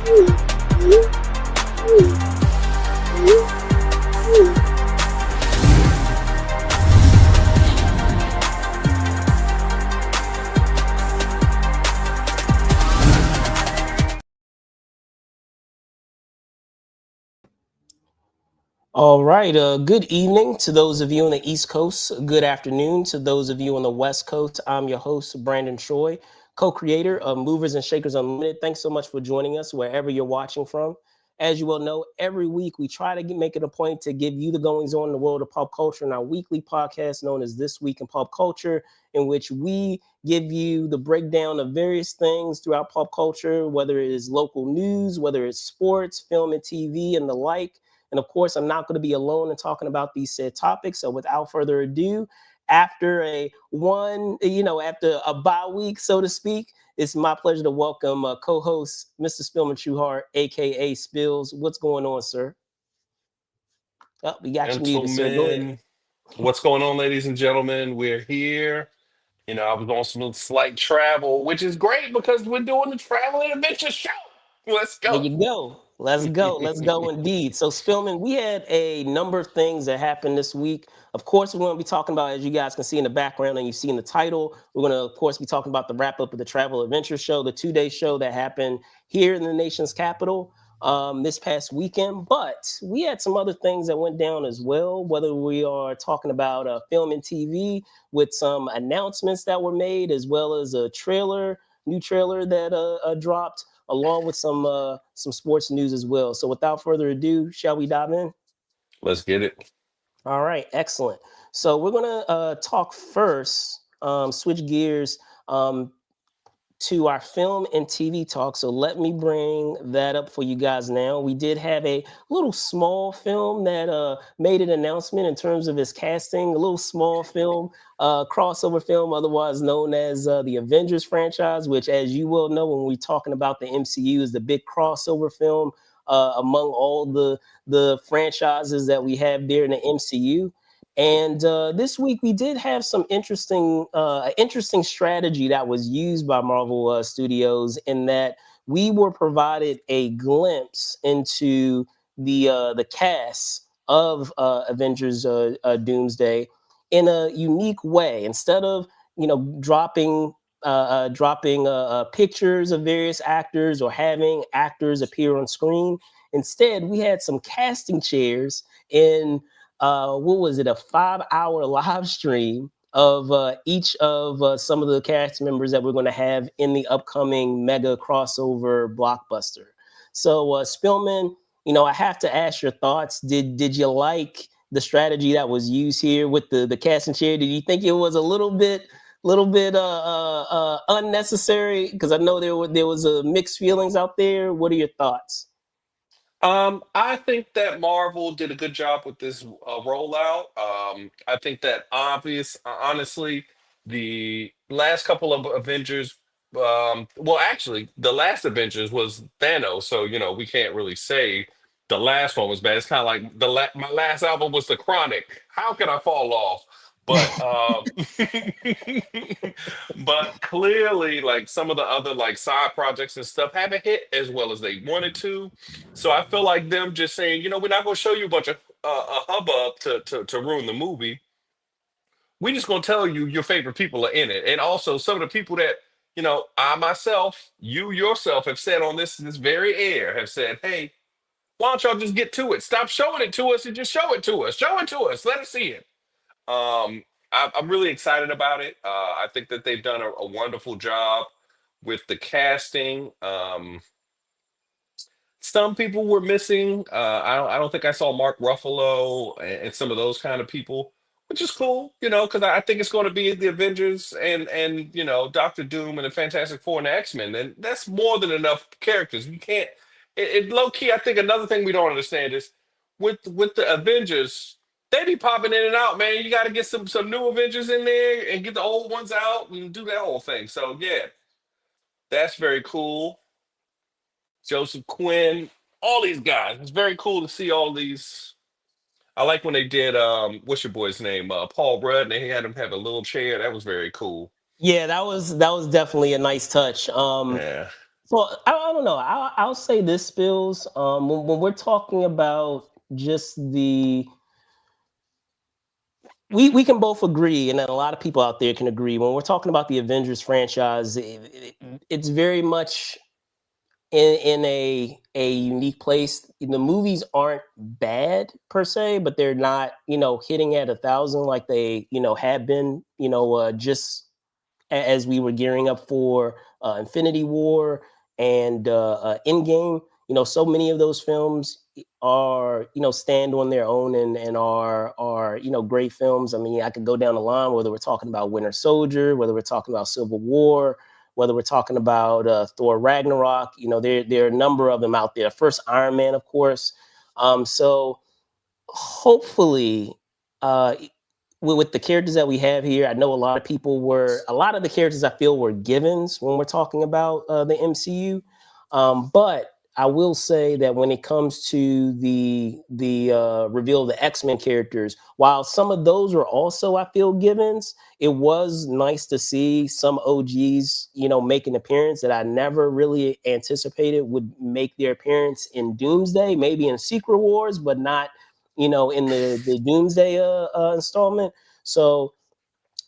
All right. Good evening to those of you on the East Coast. Good afternoon to those of you on the West Coast. I'm your host, Brandon Troy, co-creator of Movers and Shakers Unlimited. Thanks so much for joining us wherever you're watching from. As you well know, every week we try to make it a point to give you the goings on in the world of pop culture in our weekly podcast known as This Week in Pop Culture, in which we give you the breakdown of various things throughout pop culture, whether it is local news, whether it's sports, film and TV, and the like. And of course, I'm not going to be alone in talking about these said topics. So without further ado, after after a bye week, so to speak, it's my pleasure to welcome co-host Mr. Spillman Trueheart, aka Spills. What's going on, sir? Oh, we got you muted, sir. Go ahead. Gentlemen, what's going on, ladies and gentlemen? We're here. I was on some slight travel, which is great because we're doing the travel and adventure show. Let's There go. you go. Let's go. Let's go indeed. So, Spillman, we had a number of things that happened this week. Of course, we're going to be talking about, as you guys can see in the background and you see in the title, we're going to, of course, be talking about the wrap up of the Travel Adventure Show, the 2-day show that happened here in the nation's capital this past weekend. But we had some other things that went down as well, whether we are talking about film and TV with some announcements that were made, as well as a new trailer that dropped, along with some sports news as well. So without further ado, shall we dive in? Let's get it. All right, excellent. So we're gonna talk first, switch gears to our film and TV talk. So let me bring that up for you guys now. We did have a little small film that made an announcement in terms of its casting, a little small film, crossover film, otherwise known as the Avengers franchise, which, as you will know, when we're talking about the MCU, is the big crossover film among all the franchises that we have there in the MCU. And this week we did have some interesting strategy that was used by Marvel Studios, in that we were provided a glimpse into the cast of Avengers Doomsday in a unique way. Instead of dropping pictures of various actors or having actors appear on screen, instead we had some casting chairs in what was it, a 5-hour live stream of each of some of the cast members that we're going to have in the upcoming mega crossover blockbuster. So Spillman, I have to ask your thoughts. Did you like the strategy that was used here with the casting chair? Did you think it was a little bit unnecessary? Because I know there was mixed feelings out there. What are your thoughts? I think that Marvel did a good job with this rollout. I think that honestly, the last couple of Avengers, well, actually, the last Avengers was Thanos, so we can't really say the last one was bad. It's kind of like my last album was The Chronic. How can I fall off? But but clearly, like some of the other like side projects and stuff haven't hit as well as they wanted to. So I feel like them just saying, we're not going to show you a bunch of a hubbub to ruin the movie. We're just going to tell you your favorite people are in it, and also some of the people that I myself, you yourself, have said on this very air have said, hey, why don't y'all just get to it? Stop showing it to us and just show it to us. Show it to us. Let us see it. I'm really excited about it. I think that they've done a wonderful job with the casting. Some people were missing. I don't think I saw Mark Ruffalo and some of those kind of people, which is cool, because I think it's going to be the Avengers and Doctor Doom and the Fantastic Four and the X-Men, and that's more than enough characters. You can't. It low key. I think another thing we don't understand is with the Avengers, they be popping in and out, man. You got to get some new Avengers in there and get the old ones out and do that whole thing. So yeah, that's very cool. Joseph Quinn, all these guys. It's very cool to see all these. I like when they did what's your boy's name? Paul Rudd, and they had him have a little chair. That was very cool. Yeah, that was definitely a nice touch. Yeah. So I don't know. I'll say this, Spills. When we're talking about just we can both agree, and a lot of people out there can agree. When we're talking about the Avengers franchise, it's very much in a unique place. The movies aren't bad per se, but they're not hitting at 1,000 like they have been just as we were gearing up for Infinity War and Endgame. So many of those films are stand on their own and are great films. I mean, I could go down the line whether we're talking about Winter Soldier, whether we're talking about Civil War, whether we're talking about Thor Ragnarok. There are a number of them out there. First Iron Man, of course. So hopefully, uh, with the characters that we have here, I know a lot of the characters I feel were givens when we're talking about the MCU. But I will say that when it comes to the reveal of the X-Men characters, while some of those were also I feel givens, it was nice to see some OGs, make an appearance that I never really anticipated would make their appearance in Doomsday, maybe in Secret Wars, but not in the Doomsday installment. So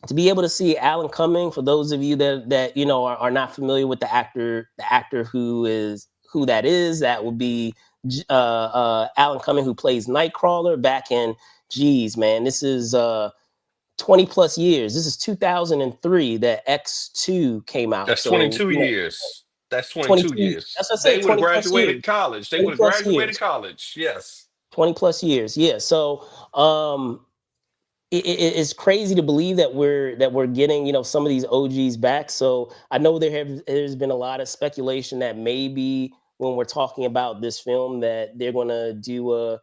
to be able to see Alan Cumming, for those of you that are not familiar with the actor who that is, that would be Alan Cumming, who plays Nightcrawler back in, geez, man, this is 20 plus years. This is 2003 that X2 came out. That's So 22 years. That's 22 22. years. That's what I They said. would have 20 plus years. graduated college. They 20 would have plus graduated years. college. Yes. 20 plus years. Yeah. So it's crazy to believe that we're getting some of these OGs back. So I know there's been a lot of speculation that maybe when we're talking about this film that they're going to do a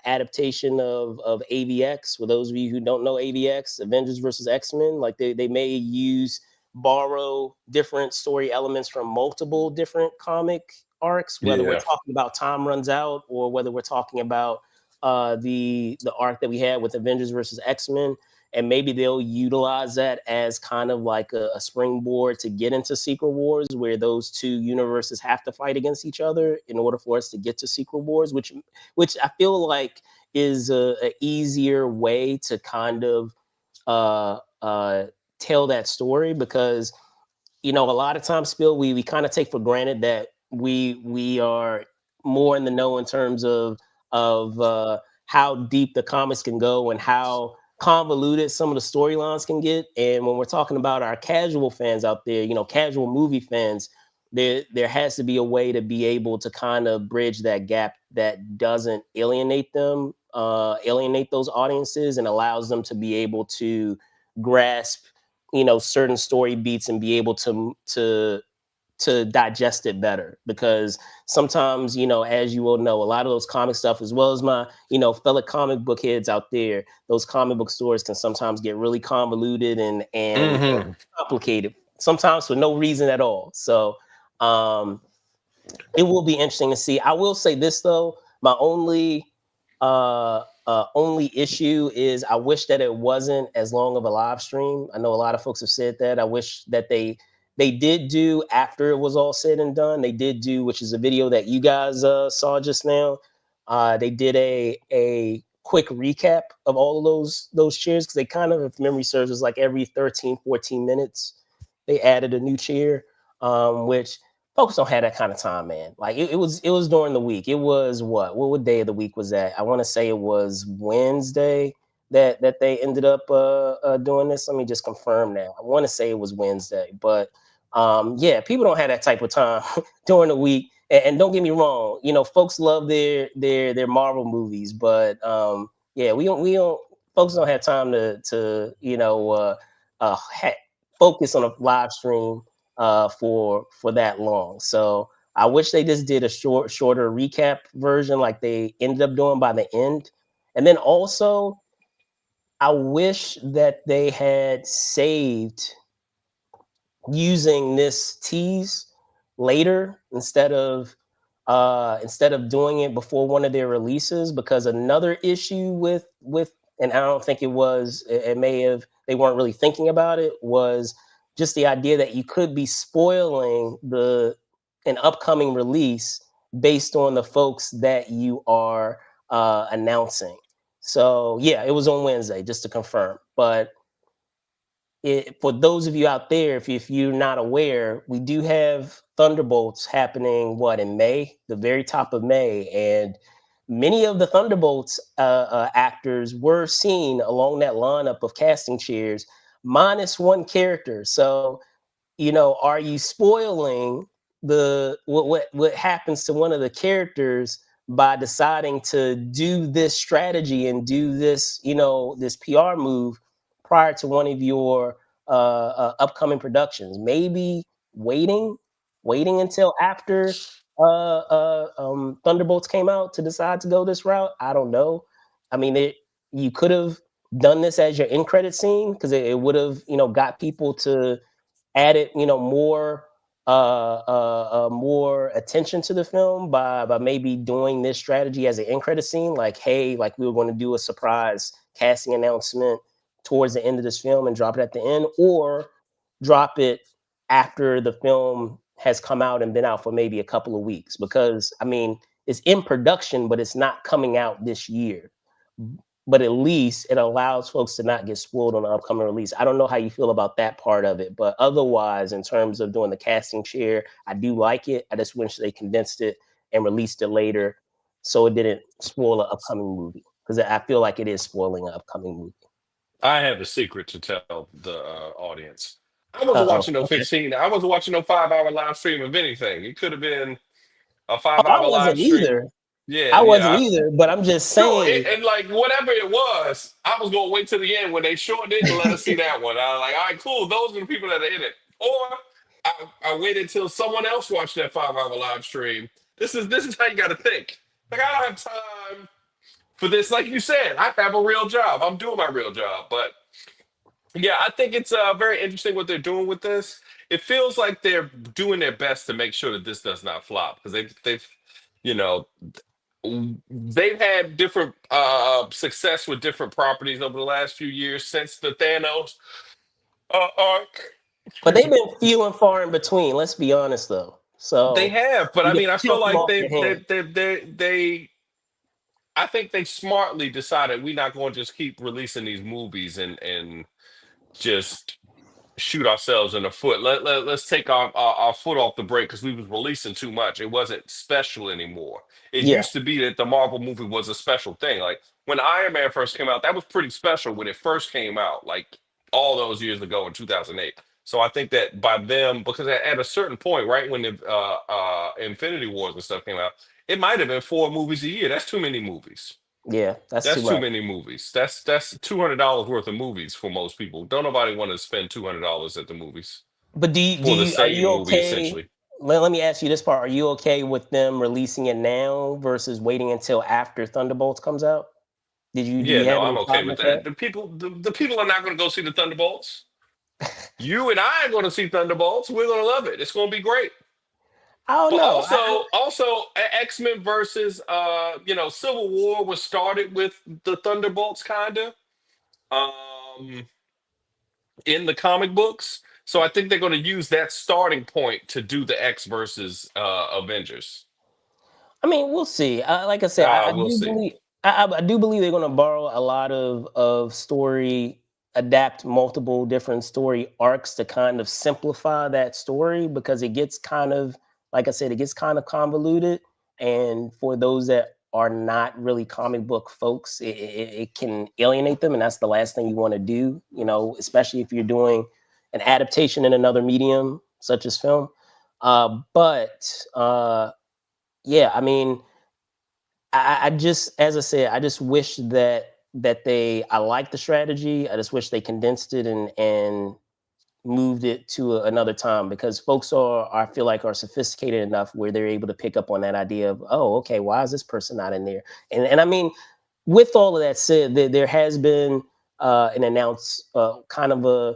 adaptation of AVX. For those of you who don't know AVX, Avengers versus X-Men, like they may borrow different story elements from multiple different comic arcs, whether we're Yeah. talking about Time Runs Out or whether we're talking about the arc that we had with Avengers versus X-Men, and maybe they'll utilize that as kind of like a springboard to get into Secret Wars, where those two universes have to fight against each other in order for us to get to Secret Wars, which I feel like is a easier way to kind of uh, uh, tell that story, because a lot of times, Spill, we kind of take for granted that we are more in the know in terms of how deep the comics can go and how convoluted some of the storylines can get. And when we're talking about our casual fans out there, casual movie fans, there has to be a way to be able to kind of bridge that gap that doesn't alienate those audiences, and allows them to be able to grasp certain story beats and be able to digest it better. Because sometimes, as you will know, a lot of those comic stuff, as well as my fellow comic book heads out there, those comic book stories can sometimes get really convoluted and Hmm. complicated, sometimes for no reason at all. So um it will be interesting to see. I will say this though, my only issue is I wish that it wasn't as long of a live stream. I know a lot of folks have said that. I wish that they did do, after it was all said and done, they did do, which is a video that you guys saw just now. They did a quick recap of all of those cheers, because they kind of, if memory serves, was like every 13, 14 minutes they added a new cheer, which folks don't have that kind of time, man. Like it was during the week. It was what day of the week was that? I want to say it was Wednesday that they ended up doing this. Let me just confirm now. I want to say it was Wednesday, but yeah, people don't have that type of time during the week. And don't get me wrong, folks love their Marvel movies, but yeah, we don't folks don't have time to focus on a live stream for that long. So I wish they just did a shorter recap version like they ended up doing by the end. And then also, I wish that they had saved using this tease later instead of doing it before one of their releases, because another issue with and I don't think it may have, they weren't really thinking about it, was just the idea that you could be spoiling an upcoming release based on the folks that you are announcing. So yeah, it was on Wednesday, just to confirm. But for those of you out there, if you're not aware, we do have Thunderbolts happening, what, in May, the very top of May. And many of the Thunderbolts actors were seen along that lineup of casting chairs, minus one character. So, are you spoiling what happens to one of the characters by deciding to do this strategy and do this, this PR move prior to one of your upcoming productions? Maybe waiting, waiting until after Thunderbolts came out to decide to go this route. I don't know. I mean, you could have done this as your end credit scene, because it would have, got people to added, more attention to the film by maybe doing this strategy as an end credit scene, like, hey, like, we were going to do a surprise casting announcement towards the end of this film and drop it at the end, or drop it after the film has come out and been out for maybe a couple of weeks, because I mean, it's in production, but it's not coming out this year. But at least it allows folks to not get spoiled on the upcoming release. I don't know how you feel about that part of it, but otherwise, in terms of doing the casting chair, I do like it. I just wish they condensed it and released it later, so it didn't spoil an upcoming movie, because I feel like it is spoiling an upcoming movie. I have a secret to tell the audience. I wasn't Uh-oh. watching no Okay. 15. I wasn't watching no 5 hour live stream of anything. It could have been a Oh, five I hour live wasn't stream. either. Yeah, I wasn't yeah. either, but I'm just No, saying. and like whatever it was, I was gonna wait till the end when they sure didn't let us see that one. I was like, all right, cool. Those are the people that are in it. Or I waited till someone else watched that 5 hour live stream. This is how you got to think. Like I don't have time for this. Like you said, I have a real job. I'm doing my real job. But yeah, I think it's very interesting what they're doing with this. It feels like they're doing their best to make sure that this does not flop, because they've you know they've had different success with different properties over the last few years since the Thanos arc. But Excuse they've me. been few and far in between. Let's be honest, though. They So have, but I you mean, I can feel count them like off your hand. I think they smartly decided we're not going to just keep releasing these movies and just shoot ourselves in the foot. Let's take our foot off the brake, because we was releasing too much. It wasn't special anymore. It Yeah, used to be that the Marvel movie was a special thing. Like when Iron Man first came out, that was pretty special when it first came out, like all those years ago in 2008. So I think that by them, because at a certain point, right when the Infinity Wars and stuff came out, it might have been 4 movies a year. That's too many movies. yeah, that's too That's too much. many movies. That's $200 worth of movies for most people. Don't nobody want to spend $200 at the movies But for the are same you movie, okay? essentially. Let me ask you this part. Are you okay with them releasing it now versus waiting until after Thunderbolts comes out? Do Yeah, you no, have I'm any okay problem with with that? that. The people are not going to go see the Thunderbolts. You and I are going to see Thunderbolts. We're going to love it. It's going to be great. I don't But know. also X-Men versus Civil War was started with the Thunderbolts, kind of. Um, in the comic books. So I think they're going to use that starting point to do the X versus Avengers. I mean, we'll see. Like I said, I We'll do see. believe I do believe they're going to borrow a lot of story, adapt multiple different story arcs to kind of simplify that story, because it gets kind of, like I said, it gets kind of convoluted. And for those that are not really comic book folks, it can alienate them, and that's the last thing you want to do. Especially if you're doing an adaptation in another medium such as film. But yeah, I mean, I just, as I said, I just wish I like the strategy. I just wish they condensed it and moved it to another time, because folks I feel like are sophisticated enough where they're able to pick up on that idea of, oh, okay, why is this person not in there? And I mean, with all of that said, there has been an announced kind of a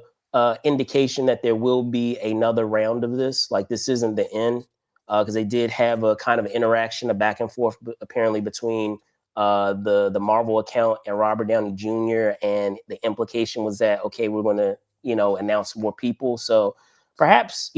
indication that there will be another round of this. Like, this isn't the end, because they did have a kind of interaction, a back and forth, apparently, between the Marvel account and Robert Downey Jr. And the implication was that, okay, we're going to announce more people. So perhaps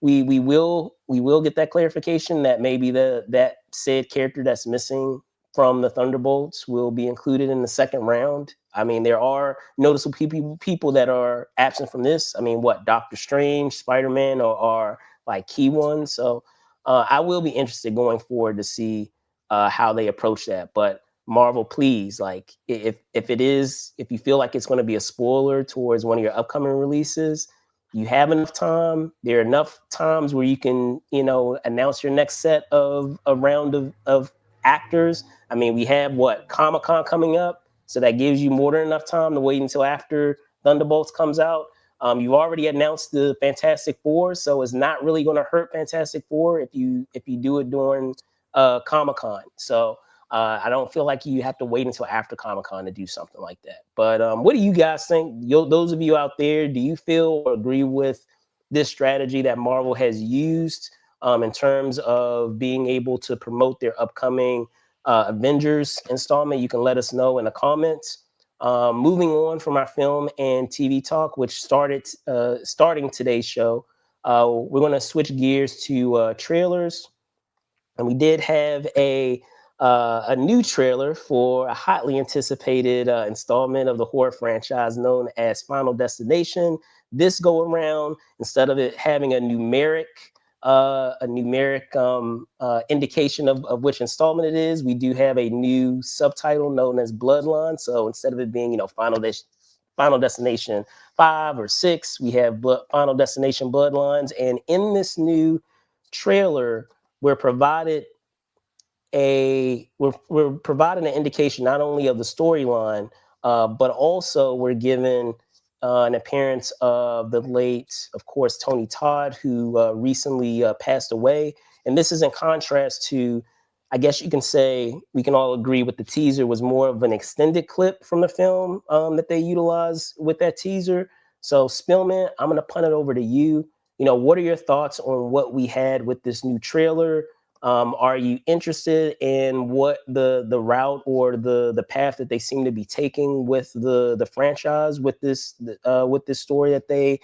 we will get that clarification that maybe that said character that's missing from the Thunderbolts will be included in the second round. I mean, there are noticeable people that are absent from this. I mean, what Doctor Strange, Spider Man are like key ones. So I will be interested going forward to see how they approach that. But Marvel, please, like if you feel like it's going to be a spoiler towards one of your upcoming releases, you have enough time. There are enough times where you can, announce your next set of a round of actors. I mean, we have what Comic-Con coming up, so that gives you more than enough time to wait until after Thunderbolts comes out. You already announced the Fantastic Four, so it's not really going to hurt Fantastic Four if you do it during Comic-Con. So I don't feel like you have to wait until after Comic-Con to do something like that. But what do you guys think? Those of you out there, do you feel or agree with this strategy that Marvel has used in terms of being able to promote their upcoming Avengers installment? You can let us know in the comments. Moving on from our film and TV talk, which starting today's show, we're going to switch gears to trailers, and we did have a new trailer for a hotly anticipated installment of the horror franchise known as Final Destination. This go around, instead of it having a numeric indication of which installment it is, we do have a new subtitle known as Bloodlines. So instead of it being, Final Destination 5 or 6, we have Final Destination Bloodlines. And in this new trailer, we're provided we're providing an indication not only of the storyline, but also we're given an appearance of the late, of course, Tony Todd, who recently passed away. And this is in contrast to, I guess you can say, we can all agree with the teaser was more of an extended clip from the film that they utilized with that teaser. So Spillman, I'm going to punt it over to you. What are your thoughts on what we had with this new trailer? Are you interested in what the route or the path that they seem to be taking with the franchise with this story that they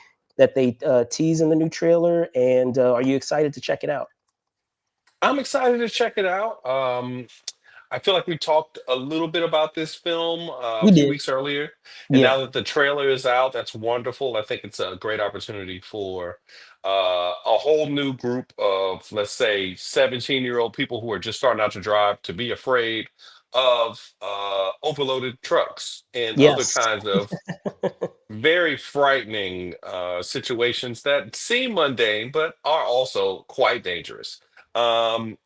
tease in the new trailer? And are you excited to check it out? I'm excited to check it out. I feel like we talked a little bit about this film a We few did, weeks earlier, and yeah, now that the trailer is out, that's wonderful. I think it's a great opportunity for a whole new group of, let's say, 17-year-old people who are just starting out to drive to be afraid of overloaded trucks and other yes, kinds of very frightening situations that seem mundane but are also quite dangerous. Um,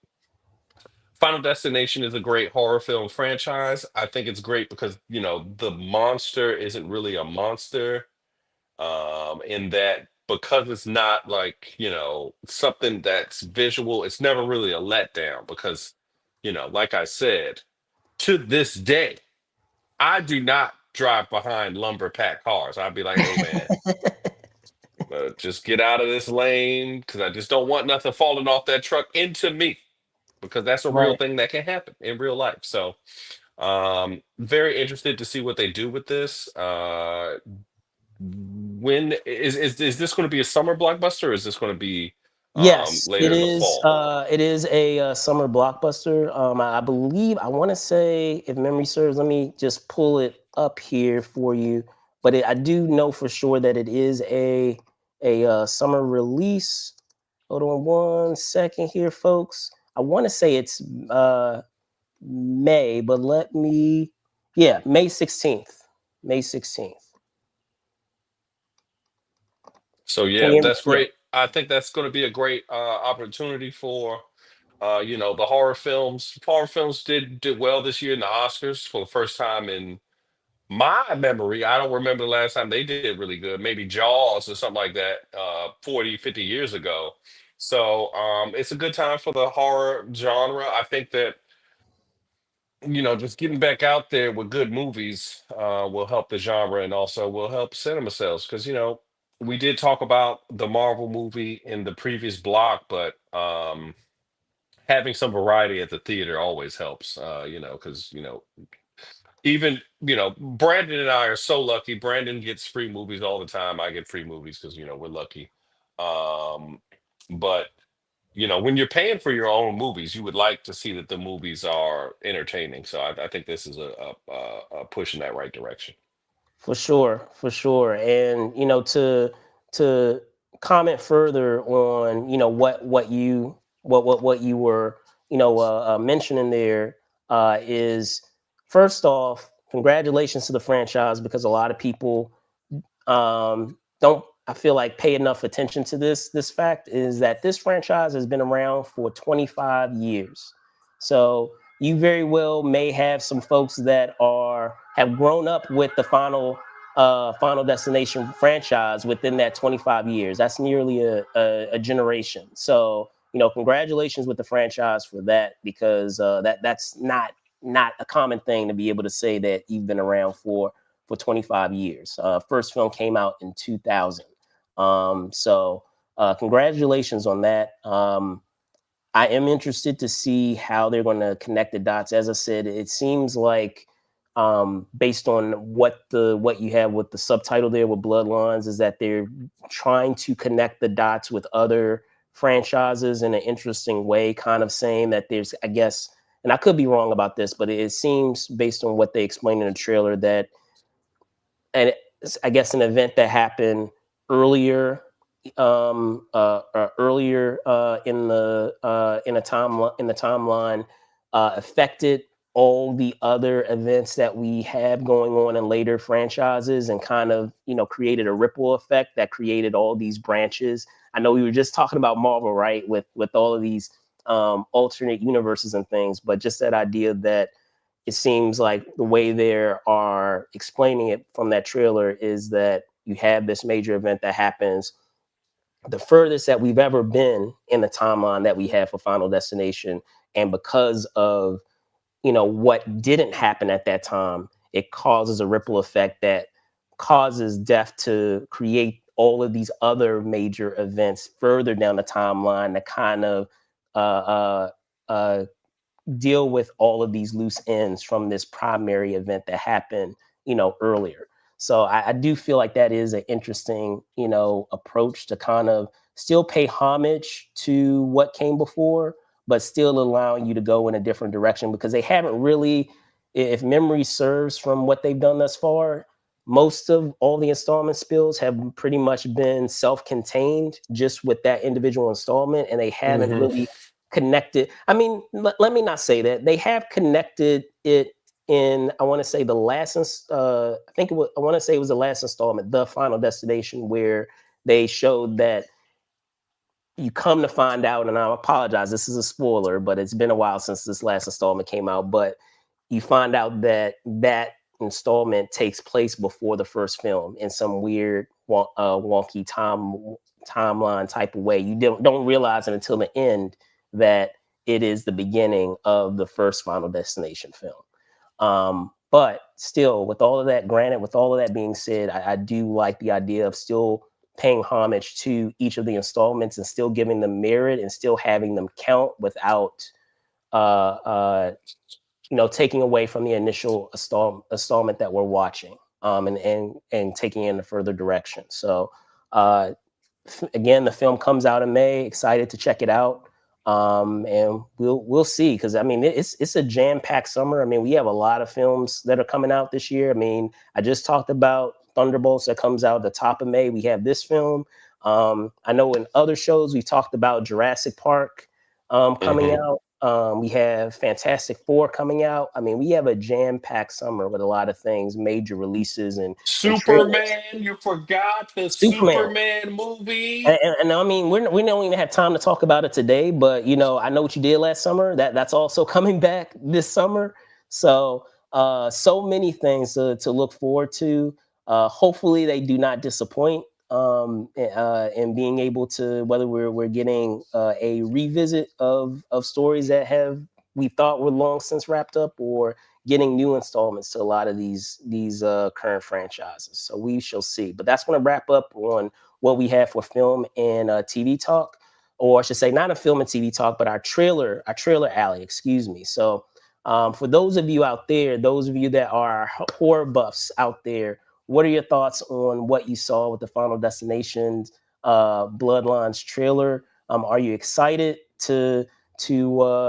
Final Destination is a great horror film franchise. I think it's great because, the monster isn't really a monster, in that because it's not like, something that's visual, it's never really a letdown because, like I said, to this day, I do not drive behind lumber pack cars. I'd be like, hey man, just get out of this lane because I just don't want nothing falling off that truck into me because that's a real right. thing that can happen in real life. So, very interested to see what they do with this. When is this going to be a summer blockbuster or is this going to be Yes, it later in the is. fall? It is a summer blockbuster. I believe. I want to say, if memory serves, let me just pull it up here for you. But I do know for sure that it is a summer release. Hold on one second here, folks. I want to say it's May, but yeah, May 16th. May 16th. So Can yeah, you hear me? that's Yeah. great. I think that's going to be a great opportunity for the horror films. Horror films did well this year in the Oscars for the first time in my memory. I don't remember the last time they did really good. Maybe Jaws or something like that, 40, 50 years ago. So it's a good time for the horror genre. I think that, just getting back out there with good movies will help the genre and also will help cinema sales. Because, we did talk about the Marvel movie in the previous block, but having some variety at the theater always helps, because, even Brandon and I are so lucky. Brandon gets free movies all the time. I get free movies because we're lucky. um But when you're paying for your own movies, you would like to see that the movies are entertaining. So I think this is a push in that right direction. For sure. And to comment further on what you were mentioning there is first off, congratulations to the franchise because a lot of people don't I feel like pay enough attention to this fact is that this franchise has been around for 25 years. So you very well may have some folks that are have grown up with the Final Destination franchise within that 25 years. That's nearly a generation. So congratulations with the franchise for that because that's not a common thing to be able to say that you've been around for 25 years. First film came out in 2000. So congratulations on that. I am interested to see how they're going to connect the dots. As I said, it seems like based on what you have with the subtitle there with Bloodlines is that they're trying to connect the dots with other franchises in an interesting way, kind of saying that there's, I guess, and I could be wrong about this, but it seems based on what they explained in the trailer that and I guess an event that happened earlier, earlier in the timeline, affected all the other events that we have going on in later franchises, and kind of created a ripple effect that created all these branches. I know we were just talking about Marvel, right, with all of these alternate universes and things, but just that idea that it seems like the way they are explaining it from that trailer is that you have this major event that happens the furthest that we've ever been in the timeline that we have for Final Destination, and because of what didn't happen at that time, it causes a ripple effect that causes death to create all of these other major events further down the timeline to kind of uh, uh, uh, deal with all of these loose ends from this primary event that happened, earlier. So I do feel like that is an interesting, approach to kind of still pay homage to what came before, but still allowing you to go in a different direction because they haven't really, if memory serves from what they've done thus far, most of all the installment spills have pretty much been self-contained just with that individual installment, and they haven't Hmm. really connected. I mean, let me not say that they have connected it in. I want to say the last. I think it was. I want to say it was the last installment, the Final Destination, where they showed that you come to find out, and I apologize, this is a spoiler, but it's been a while since this last installment came out. But you find out that that installment takes place before the first film in some weird, wonky timeline type of way. You don't realize it until the end that it is the beginning of the first Final Destination film. But still, with all of that, granted, with all of that being said, I do like the idea of still paying homage to each of the installments and still giving them merit and still having them count without uh, uh, taking away from the initial installment that we're watching, and taking it in a further direction. So uh, again, the film comes out in May. Excited to check it out, and we'll see. Because I mean, it's a jam packed summer. I mean, we have a lot of films that are coming out this year. I mean, I just talked about Thunderbolts that comes out at the top of May. We have this film. I know in other shows we talked about Jurassic Park coming Hmm. out. We have Fantastic Four coming out. I mean, we have a jam packed summer with a lot of things, major releases and trailers. Superman, you forgot the Superman. Superman movie. And I mean, we don't even have time to talk about it today, but I know what you did last summer. That's also coming back this summer. So, so many things to look forward to. Hopefully, they do not disappoint. In being able to, whether we're getting a revisit of stories that have we thought were long since wrapped up, or getting new installments to a lot of these current franchises. So we shall see. But that's going to wrap up on what we have for film and TV talk, or I should say, not a film and TV talk, but our trailer alley. Excuse me. So, for those of you out there, those of you that are horror buffs out there, what are your thoughts on what you saw with the Final Destinations Bloodlines trailer? Are you excited to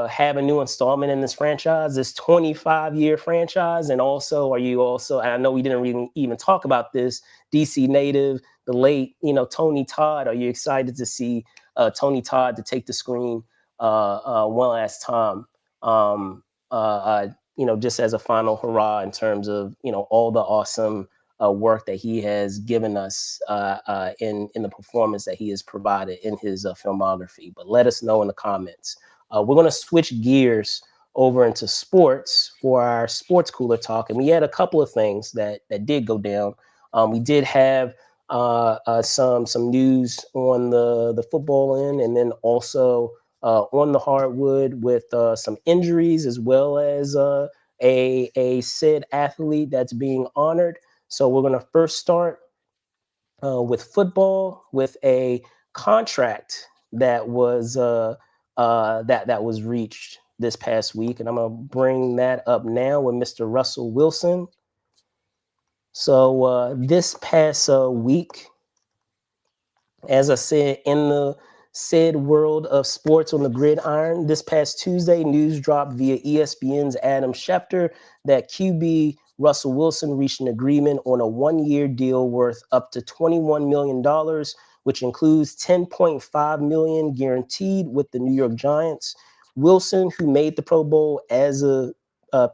have a new installment in this franchise, this 25-year franchise? And also, are you also, and I know we didn't really even talk about this, DC native, the late, Tony Todd. Are you excited to see Tony Todd to take the screen one last time? Just as a final hurrah in terms of, all the awesome work that he has given us in the performance that he has provided in his filmography. But let us know in the comments. We're going to switch gears over into sports for our sports cooler talk, and we had a couple of things that did go down. We did have some news on the football end, and then also on the hardwood with some injuries, as well as a said athlete that's being honored. So we're going to first start with football, with a contract that was that was reached this past week, and I'm gonna bring that up now with Mr. Russell Wilson. So this past week, as I said, in the said world of sports on the gridiron, this past Tuesday, news dropped via ESPN's Adam Schefter that QB Russell Wilson reached an agreement on a 1-year deal worth up to $21 million, which includes $10.5 million guaranteed with the New York Giants. Wilson, who made the Pro Bowl as a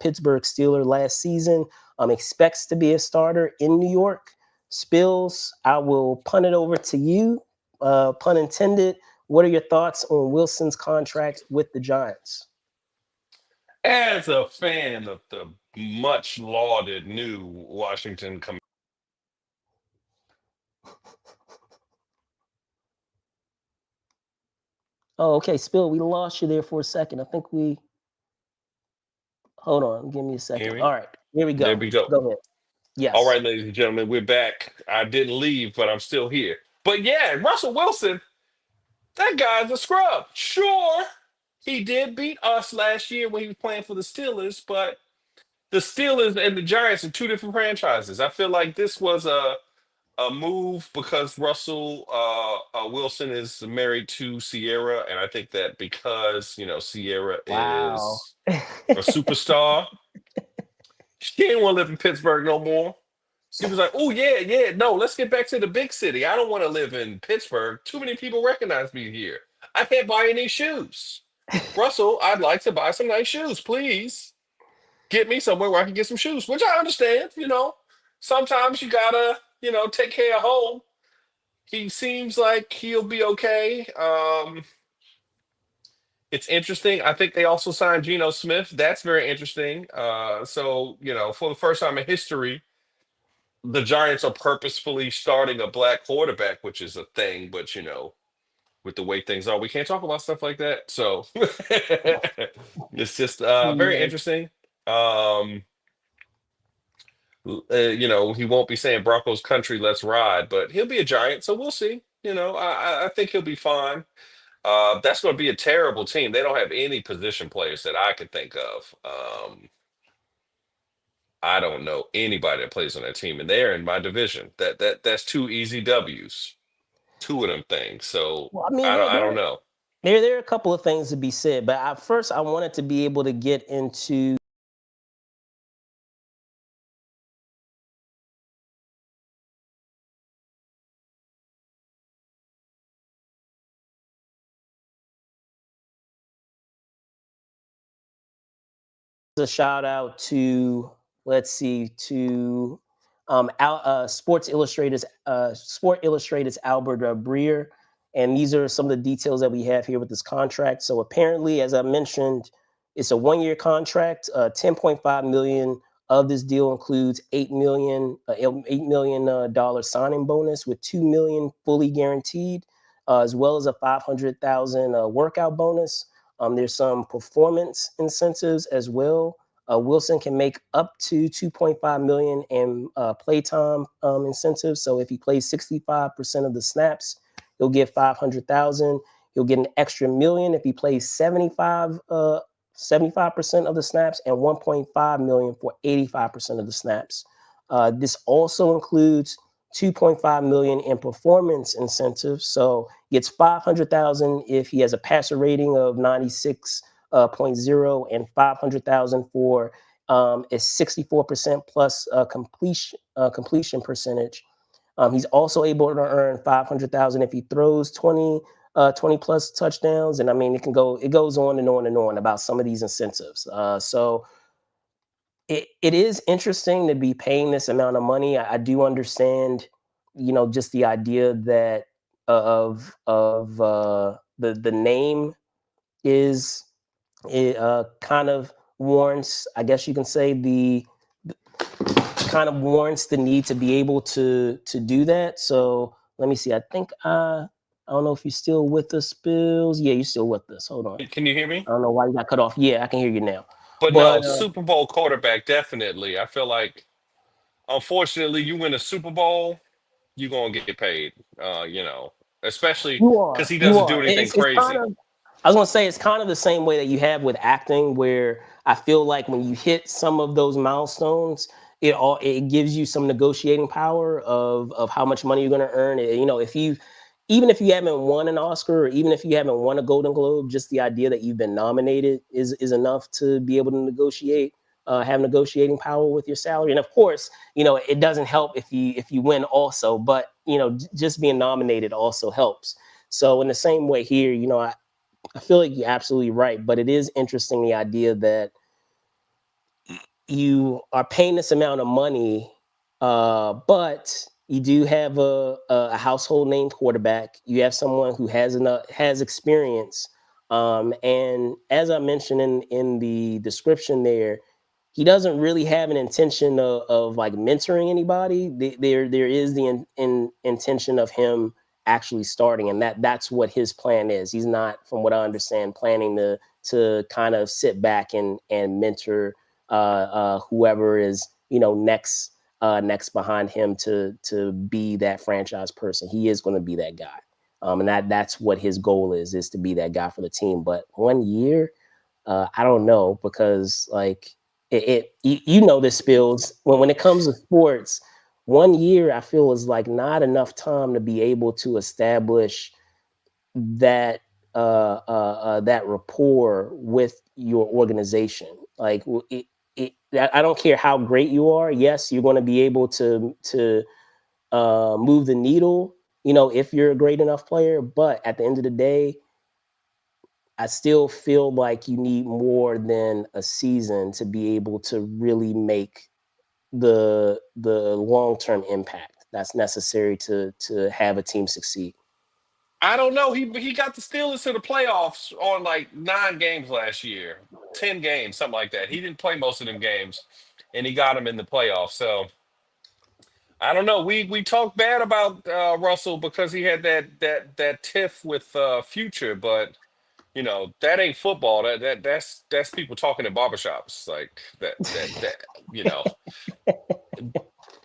Pittsburgh Steeler last season, expects to be a starter in New York. Spills, I will punt it over to you, pun intended. What are your thoughts on Wilson's contract with the Giants? As a fan of the much lauded new Washington Commanders. Oh, okay, Spill, we lost you there for a second. I think we... Hold on, give me a second. All right, here we There go. we go. Go ahead. All Yes. right, ladies and gentlemen, we're back. I didn't leave, but I'm still here. But yeah, Russell Wilson, that guy's a scrub. Sure, he did beat us last year when he was playing for the Steelers, but the Steelers and the Giants are two different franchises. I feel like this was a move because Russell Wilson is married to Sierra, and I think that because Sierra Wow. is a superstar, she ain't want to live in Pittsburgh no more. She was like, "Oh yeah, no, let's get back to the big city. I don't want to live in Pittsburgh. Too many people recognize me here. I can't buy any shoes. Russell, I'd like to buy some nice shoes, please. Get me somewhere where I can get some shoes." Which I understand. Sometimes you gotta take care of home. He seems like he'll be okay. It's interesting. I think they also signed Geno Smith. That's very interesting. So for the first time in history, the Giants are purposefully starting a black quarterback, which is a thing, but with the way things are, we can't talk about stuff like that. So it's just very Yes. interesting. He won't be saying Broncos country, let's ride, but he'll be a Giant, so we'll see. I think he'll be fine. That's going to be a terrible team. They don't have any position players that I can think of. I don't know anybody that plays on that team, and they're in my division. That's two easy W's, two of them things. So Well, I mean, I don't know. there are a couple of things to be said, but first I wanted to be able to get into a shout out to, let's see, to Sport Illustrated's Albert Breer, and these are some of the details that we have here with this contract. So apparently, as I mentioned, it's a 1-year contract. 10.5 million of this deal includes $8 million signing bonus with 2 million fully guaranteed, as well as a 500,000 workout bonus. There's some performance incentives as well. Wilson can make up to 2.5 million in playtime incentives. So if he plays 65% of the snaps, he'll get 500,000. He'll get an extra million if he plays 75% of the snaps, and 1.5 million for 85% of the snaps. This also includes 2.5 million in performance incentives. So gets 500,000 if he has a passer rating of 96.0 and 500,000 for is 64% plus completion percentage. He's also able to earn 500,000 if he throws 20 plus touchdowns. And I mean, it goes on and on and on about some of these incentives. So it is interesting to be paying this amount of money. I do understand, just the idea that of the name is it kind of warrants, I guess you can say, the kind of warrants the need to be able to do that. So let me see. I think I don't know if you're still with us, Bills. Yeah, you're still with us. Hold on. Can you hear me? I don't know why you got cut off. Yeah, I can hear you now. But But no, Super Bowl quarterback, definitely. I feel like, unfortunately, you win a Super Bowl, you're gonna get paid. Especially you because are, he you doesn't do are. anything It's kind crazy. of. I was gonna say it's kind of the same way that you have with acting, where I feel like when you hit some of those milestones, it gives you some negotiating power of how much money you're gonna earn. If you even if you haven't won an Oscar or even if you haven't won a Golden Globe, just the idea that you've been nominated is enough to be able to negotiate, have negotiating power with your salary. And of course, it doesn't help if you win also, but just being nominated also helps. So in the same way here, I feel like you're absolutely right, but it is interesting the idea that you are paying this amount of money, but you do have a household name quarterback. You have someone who has experience, and as I mentioned in the description there, he doesn't really have an intention of like mentoring anybody. There is the intention of him actually starting, and that's what his plan is. He's not, from what I understand, planning to kind of sit back and mentor whoever is next behind him to be that franchise person. He is going to be that guy, and that's what his goal is to be that guy for the team. But 1 year, I don't know, because like this spills when it comes to sports. 1 year I feel is like not enough time to be able to establish that that rapport with your organization. Like I don't care how great you are. Yes, you're going to be able to move the needle, if you're a great enough player. But at the end of the day, I still feel like you need more than a season to be able to really make the long term impact that's necessary to have a team succeed. I don't know. He got the Steelers to the playoffs on like 9 games last year, 10 games, something like that. He didn't play most of them games, and he got them in the playoffs. So I don't know. We talked bad about Russell because he had that tiff with Future, but that ain't football. That's people talking in barbershops like that. You know,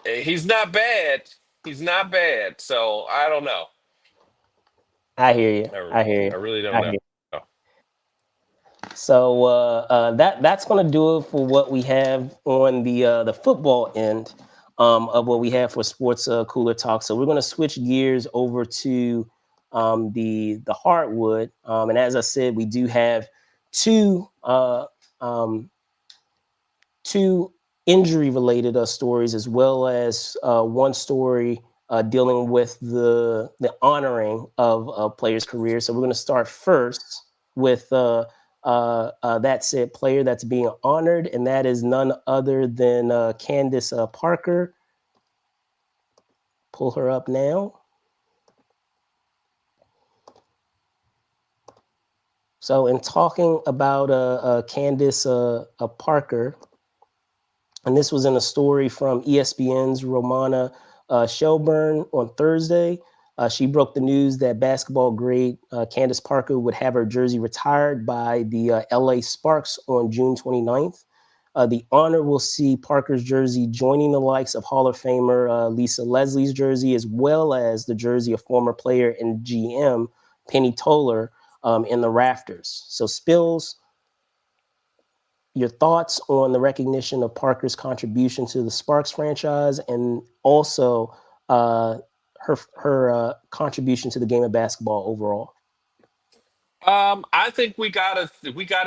he's not bad. He's not bad. So I don't know. I hear you. I, I hear I you. really don't I know. hear you. So that's going to do it for what we have on the football end, of what we have for sports cooler talk. So we're going to switch gears over to the hardwood, and as I said, we do have two um, two injury related stories, as well as one story dealing with the honoring of a player's career. So we're going to start first with that said player that's being honored, and that is none other than Candace Parker. Pull her up now. So in talking about Candace Parker, and this was in a story from ESPN's Romana Shelburne on Thursday. She broke the news that basketball great Candace Parker would have her jersey retired by the LA Sparks on June 29th. The honor will see Parker's jersey joining the likes of Hall of Famer Lisa Leslie's jersey, as well as the jersey of former player and GM Penny Toller in the rafters. So, Spills, your thoughts on the recognition of Parker's contribution to the Sparks franchise, and also her contribution to the game of basketball overall? I think we gotta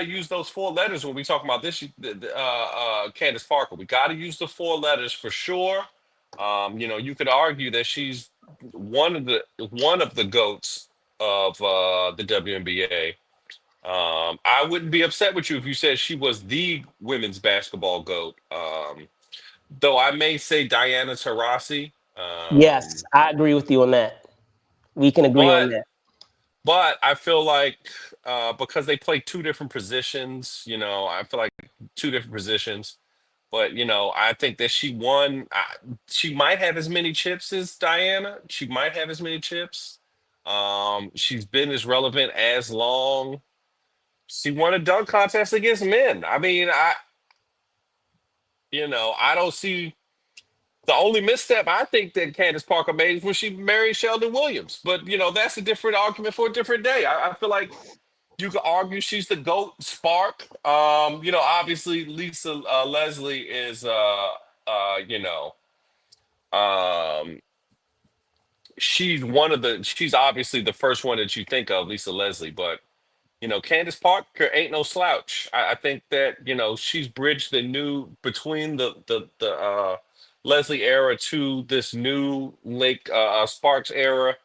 use those four letters when we talk about this. Candace Parker. We gotta use the four letters for sure. You could argue that she's one of the goats of the WNBA. I wouldn't be upset with you if you said she was the women's basketball goat. Though I may say Diana Taurasi. Yes, I agree with you on that. We can agree on But that. but I feel like because they play two different positions, I feel like two different positions. But I think that she won. She might have as many chips as Diana. She might have as many chips. She's been as relevant as long. She won a dunk contest against men. I mean, I don't see the only misstep I think that Candace Parker made is when she married Sheldon Williams. But that's a different argument for a different day. I feel like you could argue she's the GOAT spark. Obviously Lisa Leslie is you know, um she's obviously the first one that you think of, Lisa Leslie, but Candace Parker ain't no slouch. I think that, she's bridged the new between the Leslie era to this new Lake Sparks era.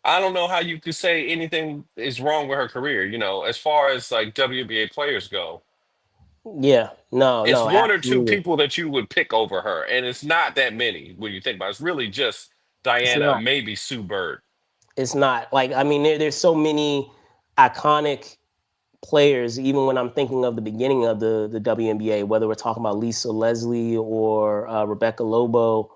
I don't know how you could say anything is wrong with her career, as far as like WNBA players go. Yeah, no, It's no, one or two absolutely. people that you would pick over her, and it's not that many when you think about it. It's really just It's Diana, not. maybe Sue Bird. It's not. Like, I mean, there's so many iconic players, even when I'm thinking of the beginning of the WNBA, whether we're talking about Lisa Leslie or Rebecca Lobo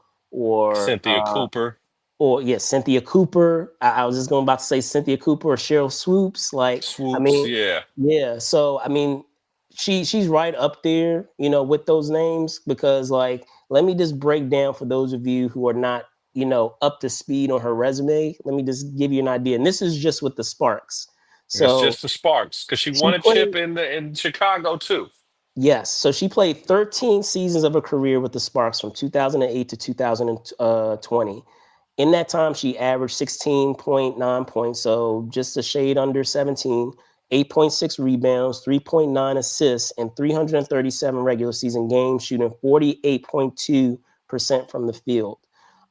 Cynthia Cooper, or yeah, Cynthia Cooper. I was just going about to say Cynthia Cooper or Cheryl Swoops. Like, I Swoops, mean, yeah. yeah. So I mean, she's right up there, with those names because like, let me just break down for those of you who are not, up to speed on her resume. Let me just give you an idea, and this is just with the Sparks. It's So just the Sparks because she she won a chip played. in Chicago too. Yes. So she played 13 seasons of her career with the Sparks from 2008 to 2020. In that time, she averaged 16.9 points, so just a shade under 17, 8.6 rebounds, 3.9 assists, and 337 regular season games, shooting 48.2% from the field.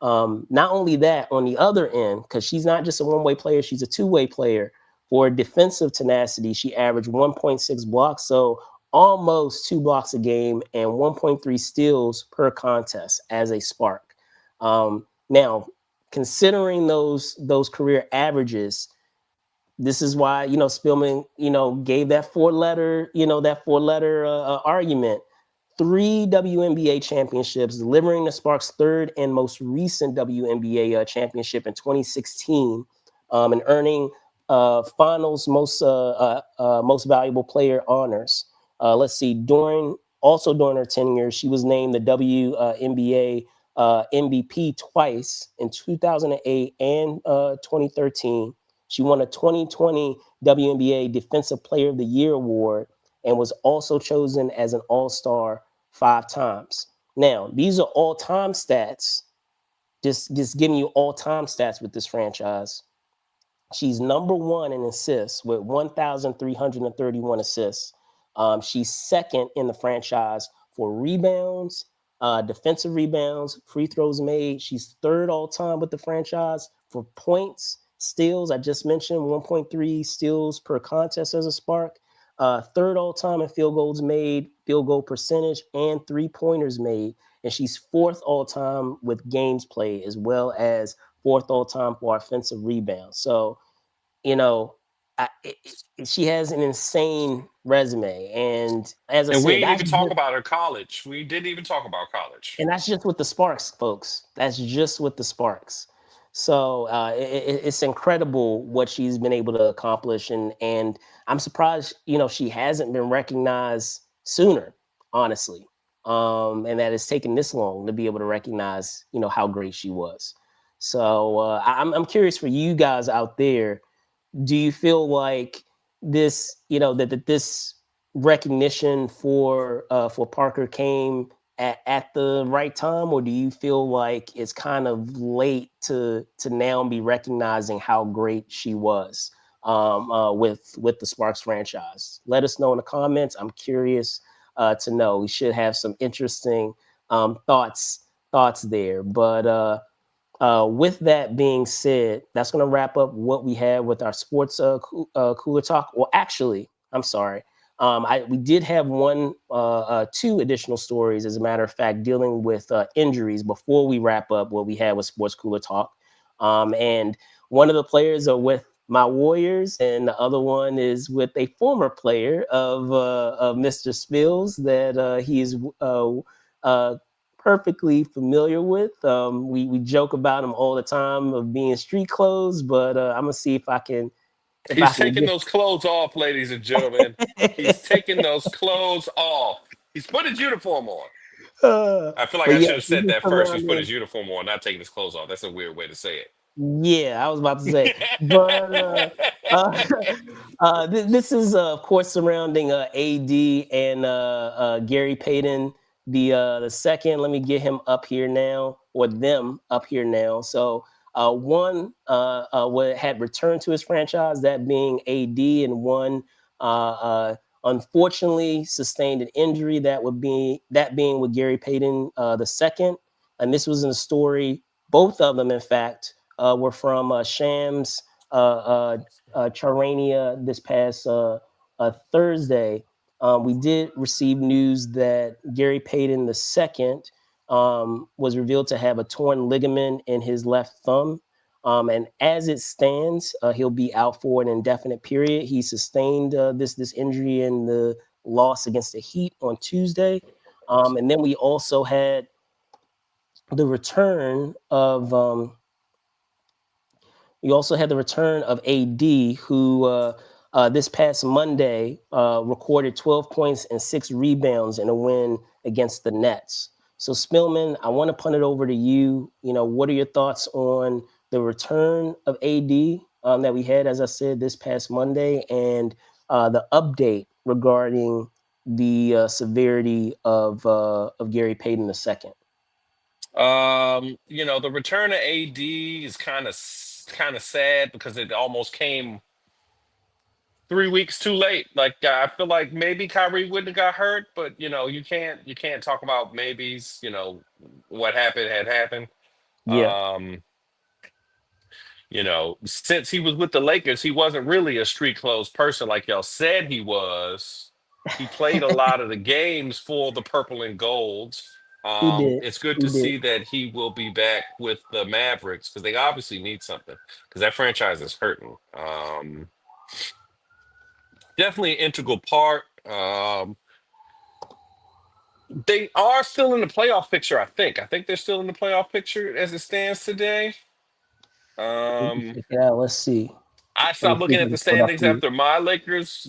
Not only that, on the other end, because she's not just a one-way player, she's a two-way player. For defensive tenacity, she averaged 1.6 blocks, so almost 2 blocks a game, and 1.3 steals per contest as a spark. Now, considering those career averages, this is why Spillman gave that four letter argument. 3 WNBA championships, delivering the Sparks' third and most recent WNBA championship in 2016, and earning Finals most valuable player honors. Let's see, during her tenure, she was named the WNBA MVP twice in 2008 and 2013. She won a 2020 WNBA Defensive Player of the Year award and was also chosen as an All-Star 5 times. Now, these are all-time stats. Just giving you all-time stats with this franchise. She's number one in assists with 1,331 assists. She's second in the franchise for rebounds, defensive rebounds, free throws made. She's third all time with the franchise for points, steals. I just mentioned 1.3 steals per contest as a spark. Third all time in field goals made, field goal percentage, and 3-pointers made. And she's fourth all time with games played, as well as fourth all time for offensive rebounds. So, you know, she has an insane resume, and as I And we said, ain't even talk about her college. We didn't even talk about college. that's just with the Sparks, folks. That's just with the Sparks. So it's incredible what she's been able to accomplish, and I'm surprised, she hasn't been recognized sooner, honestly, and that it's taken this long to be able to recognize, how great she was. So I'm curious for you guys out there, do you feel like this, that this recognition for Parker came at the right time, or do you feel like it's kind of late to now be recognizing how great she was with the Sparks franchise? Let us know in the comments. I'm curious to know. We should have some interesting thoughts there. But with that being said, that's going to wrap up what we had with our sports cooler talk. Well, actually, I'm sorry. We did have two additional stories, as a matter of fact, dealing with injuries before we wrap up what we had with sports cooler talk. And one of the players are with my Warriors, and the other one is with a former player of Mr. Spills that he is uh, perfectly familiar with. We joke about him all the time of being street clothes, but I'm gonna see if I He's can taking those clothes off, ladies and gentlemen. He's get. taking those clothes off. He's put his uniform on. I feel like But I yeah, should have so said just that first. He's put his surrounding. uniform on, not taking his clothes off. That's a weird way to say Yeah, I was about to say, but it. this is of course surrounding AD and Gary Payton the second. Let me get him up here now, or them up here now. So one had returned to his franchise, that being AD, and one unfortunately sustained an injury, that being with Gary Payton the second. And this was in a story. Both of them, in fact, were from Shams Charania this past Thursday. We did receive news that Gary Payton II was revealed to have a torn ligament in his left thumb. And as it stands, he'll be out for an indefinite period. He sustained this injury in the loss against the Heat on Tuesday. And then we also had the return of AD, who this past Monday recorded 12 points and 6 rebounds in a win against the Nets. So, Spillman, I want to punt it over to you. What are your thoughts on the return of AD that we had, as I said, this past Monday, and the update regarding the severity of Gary Payton II? The return of AD is kind of sad because it almost came 3 weeks too late. Like I feel like maybe Kyrie wouldn't have got hurt, but you can't talk about maybes. What happened had happened. Yeah, Um, since he was with the Lakers, he wasn't really a street clothes person like y'all said he was. He played a lot of the games for the purple and gold. he did. It's good He to did. see that he will be back with the Mavericks because they obviously need something because that franchise is hurting. Definitely an integral part. They are still in the playoff picture, I think. I think they're still in the playoff picture as it stands today. We can Um, check it out. Let's see. I Let me stopped see if looking I at the can pull it up standings for you. after my Lakers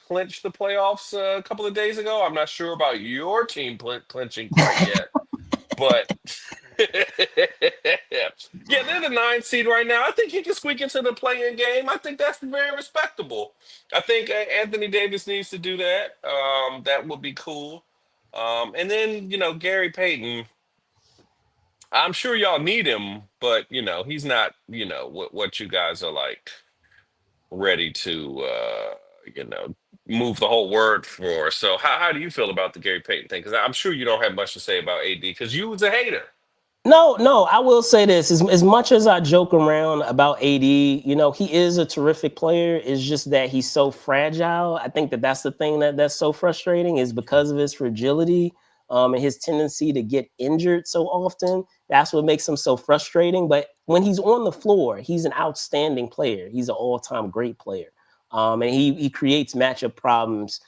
clinched the playoffs a couple of days ago. I'm not sure about your team clinching quite yet, but yeah, they're the 9 seed right now. I think he can squeak into the play-in game. I think that's very respectable. I think Anthony Davis needs to do that. That would be cool. And then Gary Payton. I'm sure y'all need him, but he's not. What you guys are like ready to you know move the whole word for. So how do you feel about the Gary Payton thing? Because I'm sure you don't have much to say about AD because you was a hater. No, no, I will say this. As much as I joke around about AD, he is a terrific player. It's just that he's so fragile. I think that's the thing that's so frustrating, is because of his fragility and his tendency to get injured so often. That's what makes him so frustrating. But when he's on the floor, he's an outstanding player. He's an all-time great player. And he creates matchup problems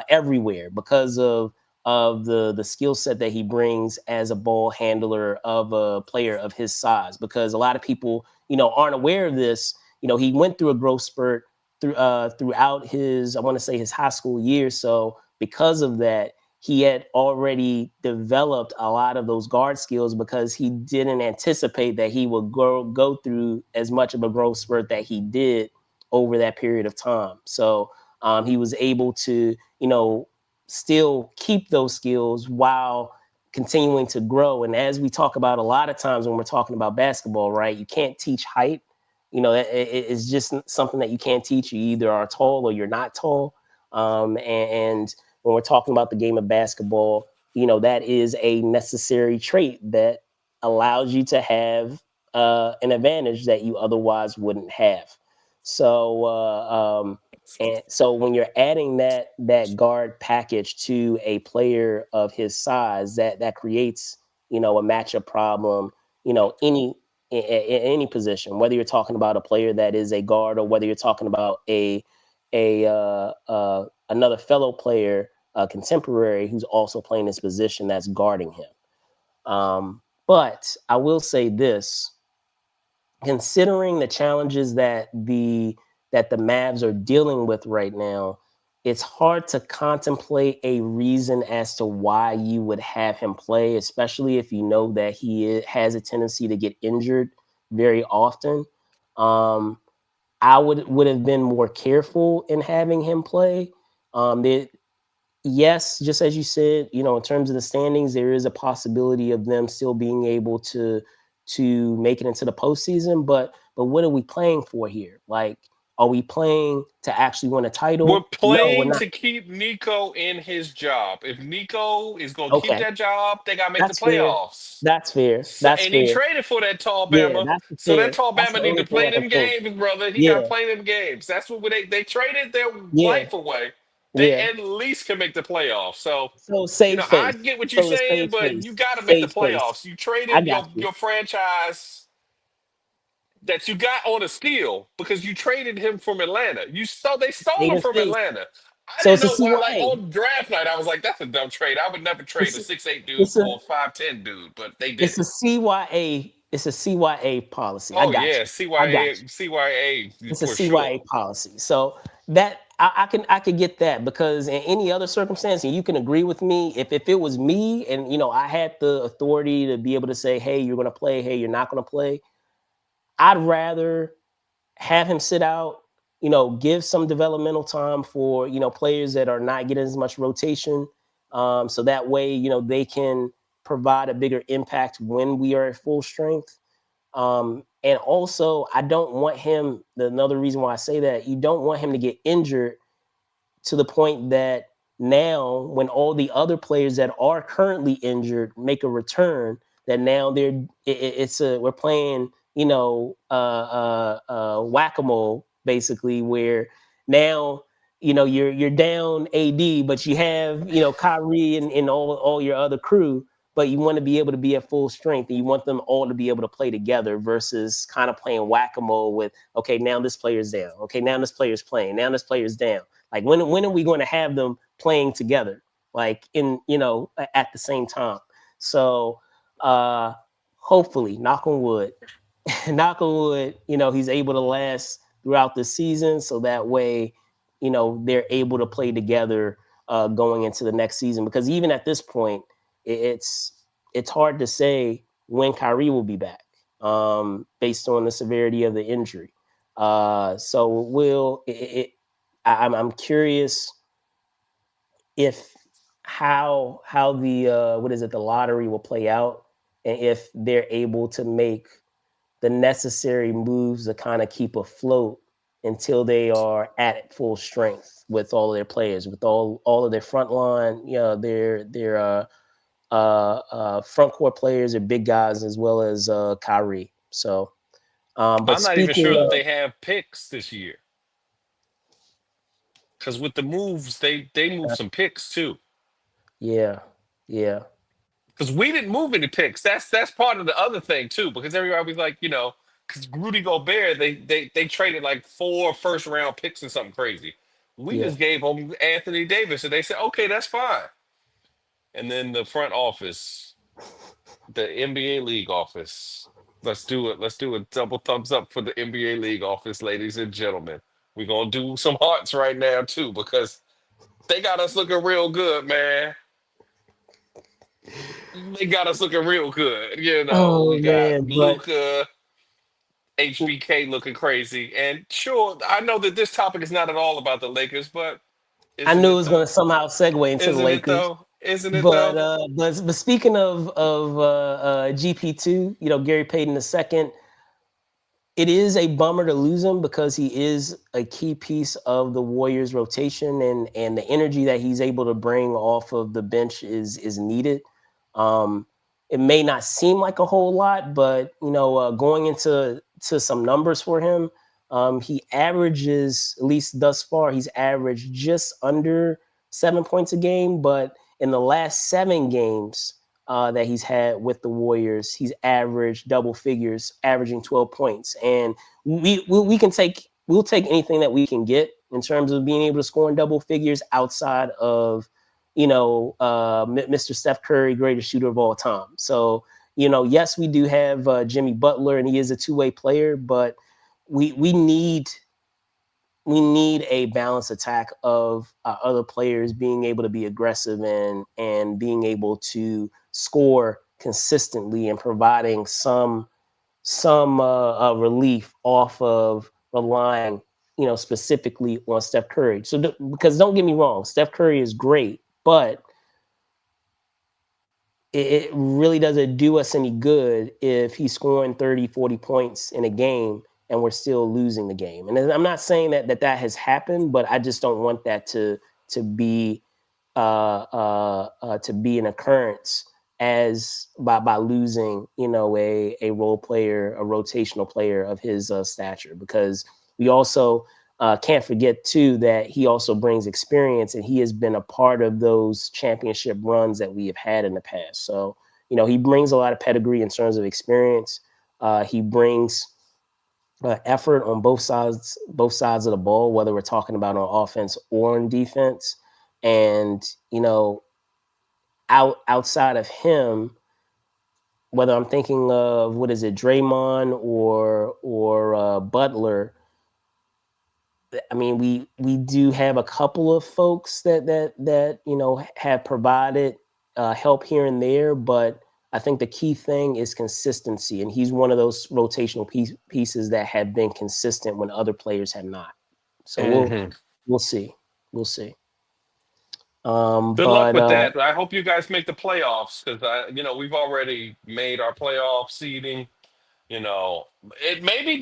everywhere because of the skill set that he brings as a ball handler of a player of his size. Because a lot of people, aren't aware of this. He went through a growth spurt throughout his, I want to say, his high school years. So because of that, he had already developed a lot of those guard skills because he didn't anticipate that he would go through as much of a growth spurt that he did over that period of time. So he was able to, still keep those skills while continuing to grow. And as we talk about a lot of times when we're talking about basketball, right? You can't teach height. It's just something that you can't teach. You either are tall or you're not tall. And when we're talking about the game of basketball, that is a necessary trait that allows you to have an advantage that you otherwise wouldn't have. So and so when you're adding that guard package to a player of his size, that creates a matchup problem. Any in any position, whether you're talking about a player that is a guard or whether you're talking about a another fellow player, a contemporary who's also playing this position that's guarding him. But I will say this: considering the challenges that the Mavs are dealing with right now, it's hard to contemplate a reason as to why you would have him play, especially if you know that has a tendency to get injured very often. Um, I would have been more careful in having him play. There, yes, just as you said, in terms of the standings, there is a possibility of them still being able to make it into the postseason. But what are we playing for here? Like, are we playing to actually win a We're title? No, we're playing not. to keep Nico in his job. If Nico is going to keep Okay, that job, they got to make the that's fair. playoffs. That's fair. So, That's and he fair. traded for that tall Yeah, Bama. that's the So that fair. tall That's Bama the need only to thing play I can them think. games, brother. He got to Yeah, play them games. That's what they traded their yeah, life away. They yeah. at least can make the playoffs. So, So save I face. get what you're So to saying, save but you face, got to make the save face. playoffs. You I traded got you. your franchise that you got on a steal because you traded him from Atlanta. They stole him Saving from face. Atlanta. I So didn't it's a know why. Like CYA. on draft night, I was like, "That's a dumb trade. I would never trade It's a a, 6'8" dude it's a for a 5'10" dude," but they did it's it. a CYA. It's a CYA policy. I Oh got yeah, you. I got you. CYA It's a for sure. CYA policy. So that I could get that because in any other circumstance, and you can agree with me, if it was me and I had the authority to be able to say, hey, you're gonna play, hey, you're not gonna play, I'd rather have him sit out, give some developmental time for, players that are not getting as much rotation. So that way, they can provide a bigger impact when we are at full strength. And also, I don't want him, another reason why I say that, you don't want him to get injured to the point that now when all the other players that are currently injured make a return, that now it's a we're playing whack-a-mole basically, where now you're down AD, but you have Kyrie and all your other crew, but you want to be able to be at full strength and you want them all to be able to play together versus kind of playing whack-a-mole with, okay, now this player's down, okay, now this player's playing, now this player's down. Like when are we going to have them playing together, like in at the same time? So uh hopefully, knock on wood, knock on wood, he's able to last throughout the season, so that way, they're able to play together going into the next season. Because even at this point, it's hard to say when Kyrie will be back, based on the severity of the injury. So will it, I'm curious if how the what is it, the lottery will play out, and if they're able to make the necessary moves to kind of keep afloat until they are at full strength with all of their players, with all of their front line, their front court players are big guys as well as Kyrie. So, but I'm not even speaking sure that of, they have picks this year because with the moves, they move some picks too. yeah, yeah, Because we didn't move any picks. That's part of the other thing too. Because everybody was like, because Rudy Gobert, they traded like 4 first round picks and something crazy. We yeah. just gave them Anthony Davis, and they said, okay, that's fine. And then the front office, the NBA league office. Let's do it. Let's do a double thumbs up for the NBA league office, ladies and gentlemen. We're gonna do some hearts right now too, because they got us looking real good, man. They got us looking real good. Oh We got man, but Luca, HBK looking crazy. And sure, I know that this topic is not at all about the Lakers, but I Isn't knew it it was going though? to somehow segue into the Isn't it Lakers. though? Isn't it though? But speaking of GP2, Gary Payton II, it is a bummer to lose him because he is a key piece of the Warriors rotation, and the energy that he's able to bring off of the bench is needed. Um, it may not seem like a whole lot, but going to some numbers for him, he averages, at least thus far, he's averaged just under 7 points a game, but in the last 7 games that he's had with the Warriors, he's averaged double figures, averaging 12 points. And we can we'll take anything that we can get in terms of being able to score in double figures outside of Mr. Steph Curry, greatest shooter of all time. So yes, we do have Jimmy Butler, and he is a two-way player, but we need a balanced attack of other players being able to be aggressive and being able to score consistently and providing some relief off of relying specifically on Steph Curry. So because don't get me wrong, Steph Curry is great, but it really doesn't do us any good if he's scoring 30, 40 points in a game and we're still losing the game. And I'm not saying that has happened, but I just don't want that to be to be an occurrence as by losing a role player, a rotational player of his stature, because we also can't forget too that he also brings experience, and he has been a part of those championship runs that we have had in the past. So he brings a lot of pedigree in terms of experience. He brings effort on both sides of the ball, whether we're talking about on offense or on defense. And outside of him, whether I'm thinking of Draymond or Butler, I mean, we do have a couple of folks that have provided help here and there, but I think the key thing is consistency, and he's one of those rotational pieces that have been consistent when other players have not. So Hmm. we'll see, we'll see. Good luck But with that. I hope you guys make the playoffs because we've already made our playoff seeding. You know, it maybe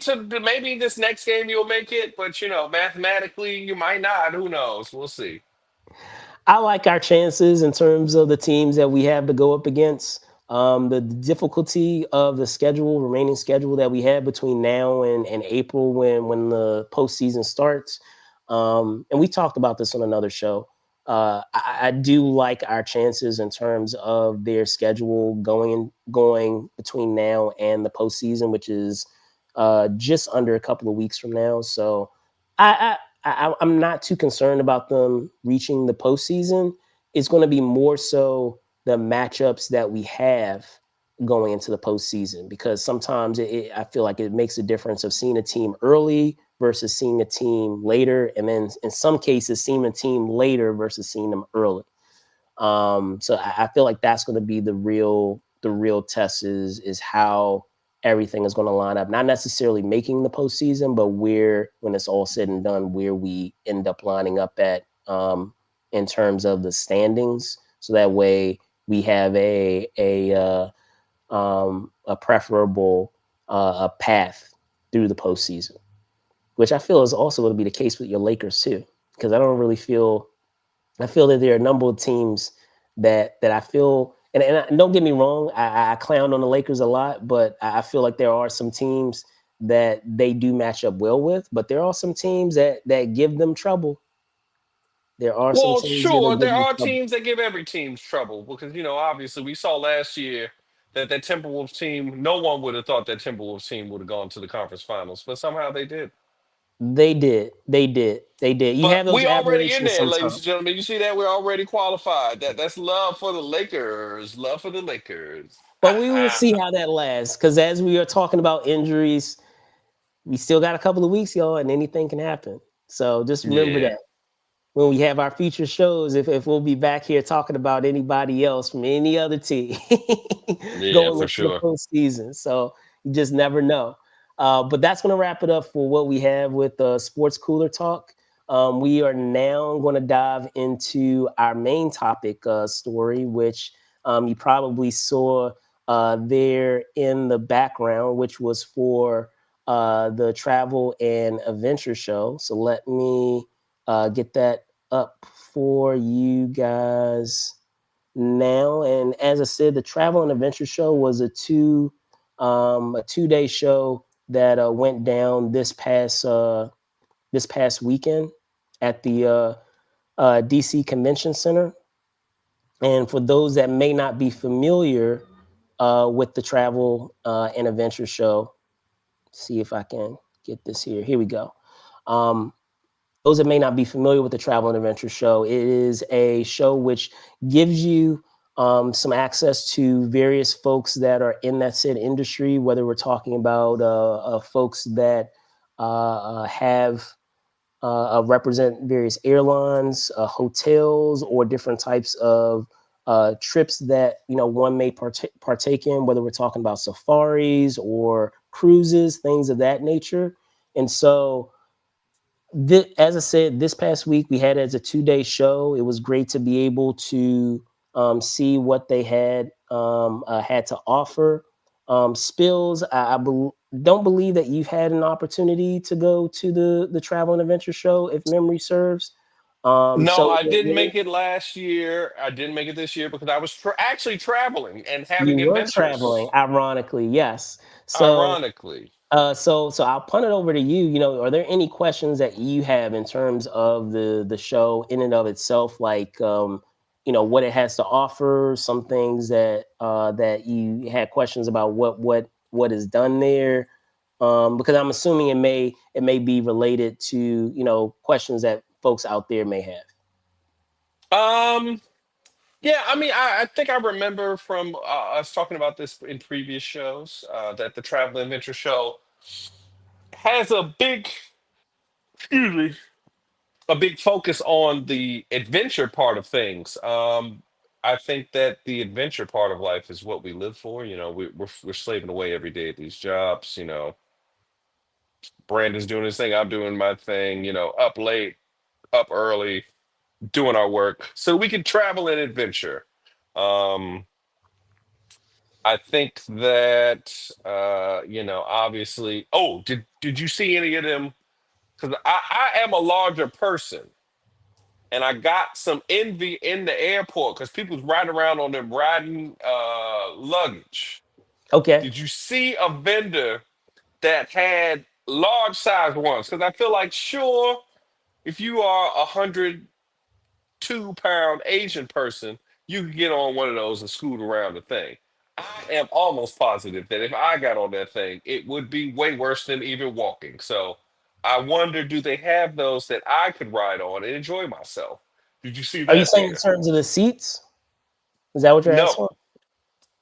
this next game you'll make it, but mathematically you might not. Who knows? We'll see. I like our chances in terms of the teams that we have to go up against. The difficulty of the remaining schedule that we have between now and April when the postseason starts. And we talked about this on another show. I do like our chances in terms of their schedule going between now and the postseason, which is just under a couple of weeks from now. So I'm not too concerned about them reaching the postseason. It's going to be more so the matchups that we have going into the postseason, because sometimes I feel like it makes a difference of seeing a team early versus seeing a team later, and then in some cases seeing a team later versus seeing them early. So I feel like that's going to be the real test is how everything is going to line up. Not necessarily making the postseason, but where, when it's all said and done, where we end up lining up at in terms of the standings. So that way we have a preferable a path through the postseason, which I feel is also going to be the case with your Lakers too, because I feel that there are a number of teams that I feel, and don't get me wrong, I clown on the Lakers a lot, but I feel like there are some teams that they do match up well with, but there are some teams that give them trouble. There are some Well, teams that sure, give there them are trouble. teams that give every team trouble because obviously we saw last year that Timberwolves team. No one would have thought that Timberwolves team would have gone to the conference finals, but somehow they did. They did, they did. You But have those we already in aberrations there, ladies sometimes. and gentlemen. You see that we're already qualified. That's love for the Lakers. Love for the Lakers. But we will see how that lasts, because as we are talking about injuries, we still got a couple of weeks, y'all, and anything can happen. So just remember Yeah, that when we have our future shows, if we'll be back here talking about anybody else from any other team yeah, going for into the sure. postseason. So you just never know. But that's going to wrap it up for what we have with Sports Cooler Talk. We are now going to dive into our main topic story, which you probably saw there in the background, which was for the travel and adventure show. So let me get that up for you guys now. And as I said, the travel and adventure show was a 2 day show that went down this past weekend at the DC Convention Center. And for those that may not be familiar with the travel and adventure show, see if I can get this here. Here we go. Um, those that may not be familiar with the travel and adventure show, it is a show which gives you some access to various folks that are in that said industry, whether we're talking about folks that have represent various airlines, hotels, or different types of trips that one may partake in, whether we're talking about safaris or cruises, things of that nature. And so, as I said, this past week we had it as a 2 day show. It was great to be able to see what they had to offer. Spills, don't believe that you've had an opportunity to go to the travel and adventure show, if memory serves. No, So I didn't make it last year. I didn't make it this year because I was actually traveling and you having were traveling, adventures. ironically, yes. So Ironically. so I'll punt it over to you. Are there any questions that you have in terms of the show in and of itself, like what it has to offer, some things that you had questions about what is done there, because I'm assuming it may be related to questions that folks out there may have. Um, yeah, I mean, I think I remember from us talking about this in previous shows that the Travel Adventure Show has excuse me, a big focus on the adventure part of things. I think that the adventure part of life is what we live for. We're slaving away every day at these jobs. Brandon's doing his thing, I'm doing my thing. Up late, up early, doing our work, so we can travel and adventure. Um, I think that obviously. Oh, did you see any of them? Because I am a larger person, and I got some envy in the airport because people's riding around on them riding luggage. Okay. Did you see a vendor that had large size ones? Because I feel like, sure, if you are 102-pound Asian person, you could get on one of those and scoot around the thing. I am almost positive that if I got on that thing, it would be way worse than even walking. So I wonder, do they have those that I could ride on and enjoy myself? Did you see Are you that saying in there? terms of the seats? Is that what you're No. asking?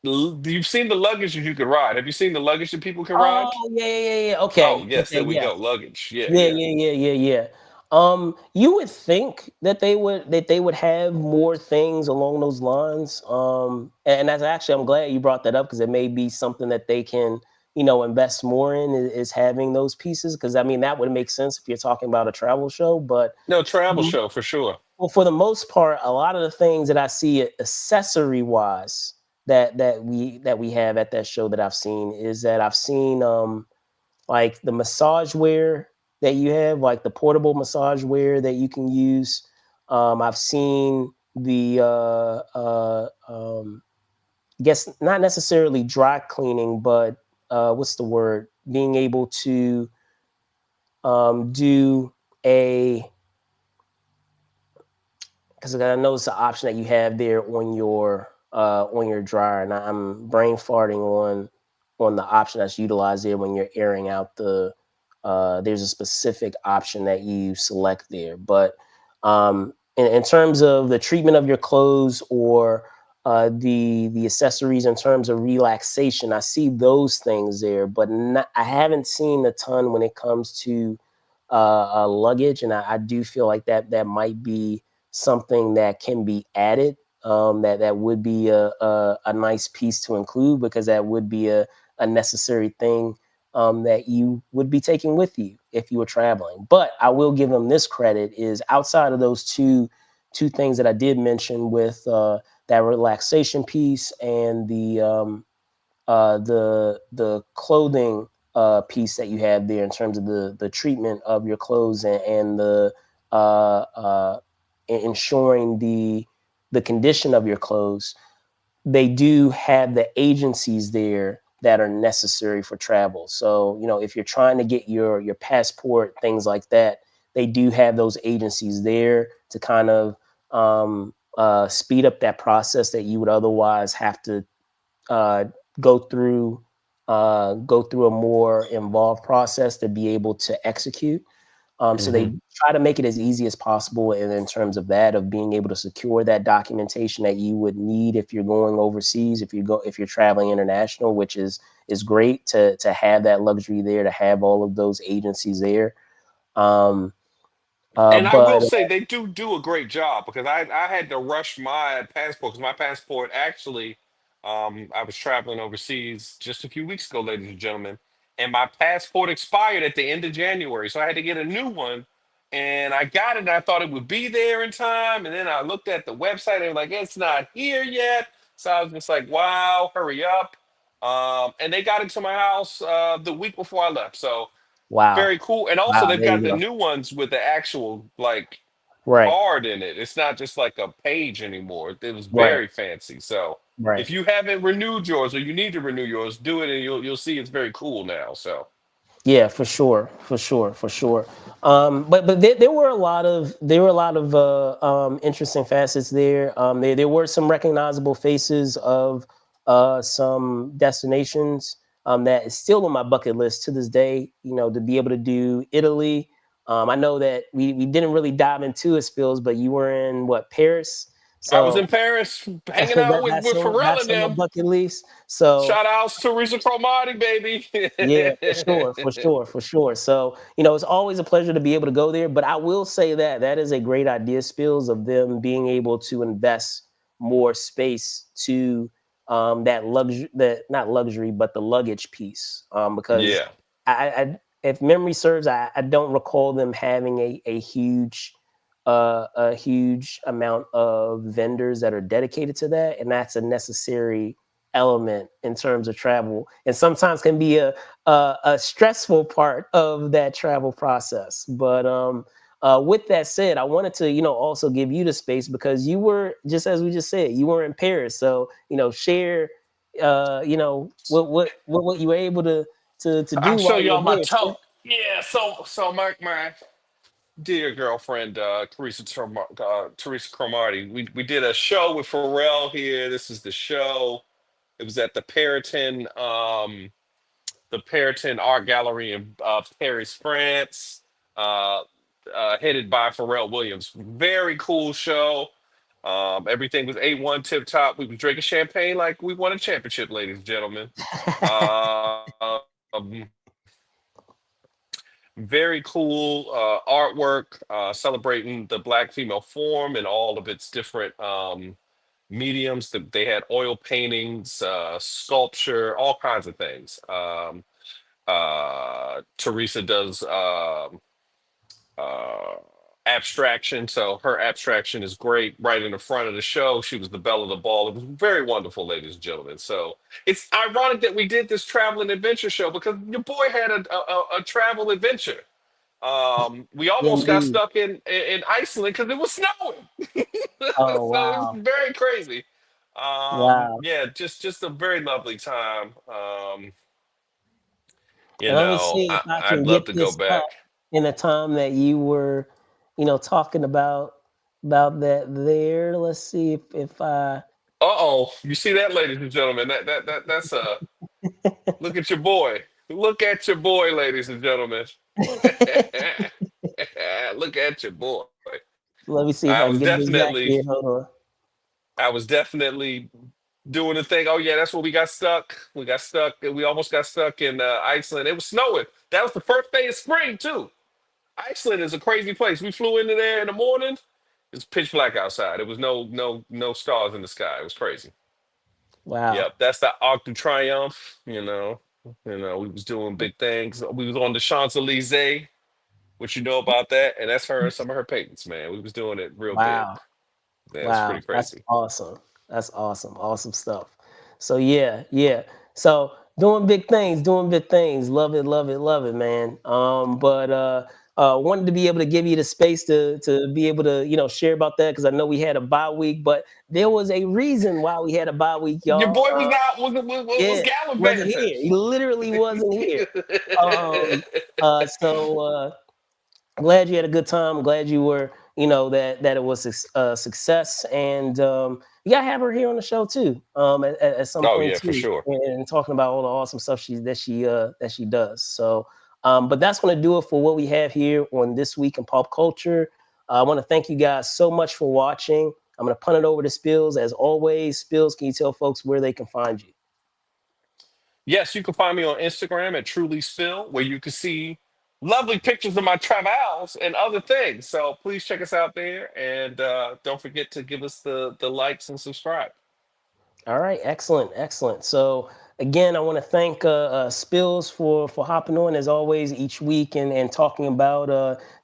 You've seen the luggage that you can ride. Have you seen the luggage that people can ride? Oh, yeah, yeah, yeah, yeah. Oh, Okay, yes, okay, there we go. yes. Luggage. Yeah, Yeah, yeah. yeah, yeah, yeah, yeah. You would think that they would have more things along those lines. And that's actually, I'm glad you brought that up because it may be something that they can, invest more in is having those pieces. Because I mean, that would make sense if you're talking about a travel show. But No, travel um, show for sure. well, for the most part, a lot of the things that I see accessory wise that we have at that show that I've seen is that I've seen like the massage wear that you have, like the portable massage wear that you can use. I've seen the guess not necessarily dry cleaning, but what's the word? Being able to do a because I know it's an option that you have there on your dryer, and I'm brain farting on the option that's utilized there when you're airing out the. There's a specific option that you select there, but in terms of the treatment of your clothes or the accessories in terms of relaxation, I see those things there, but I haven't seen a ton when it comes to luggage, and I do feel like that might be something that can be added. That would be a nice piece to include because that would be a necessary thing that you would be taking with you if you were traveling. But I will give them this credit: is outside of those two things that I did mention with that relaxation piece and the clothing piece that you have there in terms of the treatment of your clothes and the uh, uh, ensuring the condition of your clothes. They do have the agencies there that are necessary for travel. So, if you're trying to get your passport, things like that, they do have those agencies there to kind of speed up that process that you would otherwise have to uh, go through go through a more involved process to be able to execute. So Hmm. they try to make it as easy as possible, and in terms of that, of being able to secure that documentation that you would need if you're going overseas, if you're traveling international, which is great to have that luxury there, to have all of those agencies there. Um, And I but will say they do a great job because I had to rush my passport because my passport actually, I was traveling overseas just a few weeks ago, ladies and gentlemen, and my passport expired at the end of January, so I had to get a new one. And I got it, and I thought it would be there in time, and then I looked at the website, and like it's not here yet. So I was just like, "Wow, hurry up!" And they got it to my house the week before I left. So wow, very cool. And also wow, they've there got you the go. new ones with the actual like Right, card in it. It's not just like a page anymore. It was right, very fancy. So right. if you haven't renewed yours or you need to renew yours, do it and you'll see it's very cool now. So Yeah, for sure, for sure, for sure. But there were a lot of interesting facets there. There were some recognizable faces of some destinations that is still on my bucket list to this day. To be able to do Italy. I know that we didn't really dive into it, Spills, but you were in what, Paris? I was So in Paris hanging out that, with Pharrell that's and on my them. bucket list. So Shout outs to Teresa Cromartie, baby. yeah, for sure, for sure, for sure. So, it's always a pleasure to be able to go there. But I will say that that is a great idea, Spills, of them being able to invest more space to that luxury, that not luxury, but the luggage piece. Because Yeah. if memory serves, I don't recall them having a huge amount of vendors that are dedicated to that, and that's a necessary element in terms of travel, and sometimes can be a stressful part of that travel process. But with that said, I wanted to also give you the space because you were, just as we just said, you were in Paris. So share what you were able to I'll do show while you y'all were my there. tote. Yeah, so my dear girlfriend, Teresa Cromartie. We did a show with Pharrell here. This is the show. It was at the Periton Art Gallery in Paris, France, uh, headed by Pharrell Williams. Very cool show. Everything was A1 tip top. We were drinking champagne like we won a championship, ladies and gentlemen. Very cool artwork celebrating the Black female form and all of its different mediums. They had oil paintings, sculpture, all kinds of things. Teresa does uh, abstraction, so her abstraction is great. Right in the front of the show, she was the belle of the ball. It was very wonderful, ladies and gentlemen. So it's ironic that we did this travel and adventure show because your boy had a travel adventure. We almost got Indeed. stuck in Iceland because it was snowing. Oh So it was wow, very crazy. wow. Yeah, just a very lovely time. And let me see if I I'd can love get to go this up back. in a time that you were, talking about that there. Let's see if I Uh-oh, you see that, ladies and gentlemen? That's a look at your boy. Look at your boy, ladies and gentlemen. Look at your boy. let me see I if I was can get this back definitely here. Hold on. I was definitely doing the thing. Oh yeah, that's where we got stuck. We got stuck. We almost got stuck in Iceland. It was snowing. That was the first day of spring too. Iceland is a crazy place. We flew into there in the morning. It's pitch black outside. It was no stars in the sky. It was crazy. Wow. Yep, that's the Arc de Triomphe. You know. You know, we was doing big things. We was on the Champs Elysees. What you know about that? And that's her. Some of her patents, man. We was doing it real big. Wow. Yeah, it's Wow, pretty that's crazy. awesome. That's awesome. Awesome stuff. So yeah, yeah. So doing big things, doing big things. Love it, love it, love it, man. But wanted to be able to give you the space to be able to, share about that because I know we had a bye week, but there was a reason why we had a bye week, Your y'all. boy was not was Yeah, wasn't gallivanting. here. He literally wasn't here. Um so glad you had a good time. Glad you were, that it was success, and you gotta have her here on the show too, at some Oh point yeah, for too, sure. and talking about all the awesome stuff that she does. So, but that's gonna do it for what we have here on This Week in Pop Culture. I want to thank you guys so much for watching. I'm gonna punt it over to Spills as always. Spills, can you tell folks where they can find you? Yes, you can find me on Instagram at Truly Spill, where you can see lovely pictures of my travels and other things. So please check us out there, and don't forget to give us the likes and subscribe. All right, excellent, excellent. So again, I want to thank Spills for hopping on as always each week and talking about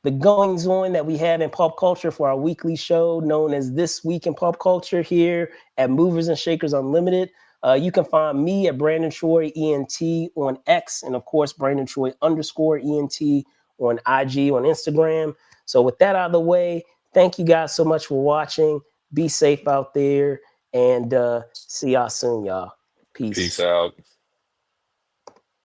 the goings on that we have in pop culture for our weekly show known as This Week in Pop Culture here at Movers and Shakers Unlimited. You can find me at Brandon Troy ENT on X, and of course Brandon Troy underscore ENT on IG on Instagram. So with that out of the way, thank you guys so much for watching. Be safe out there, and see y'all soon, y'all. Peace Peace. out.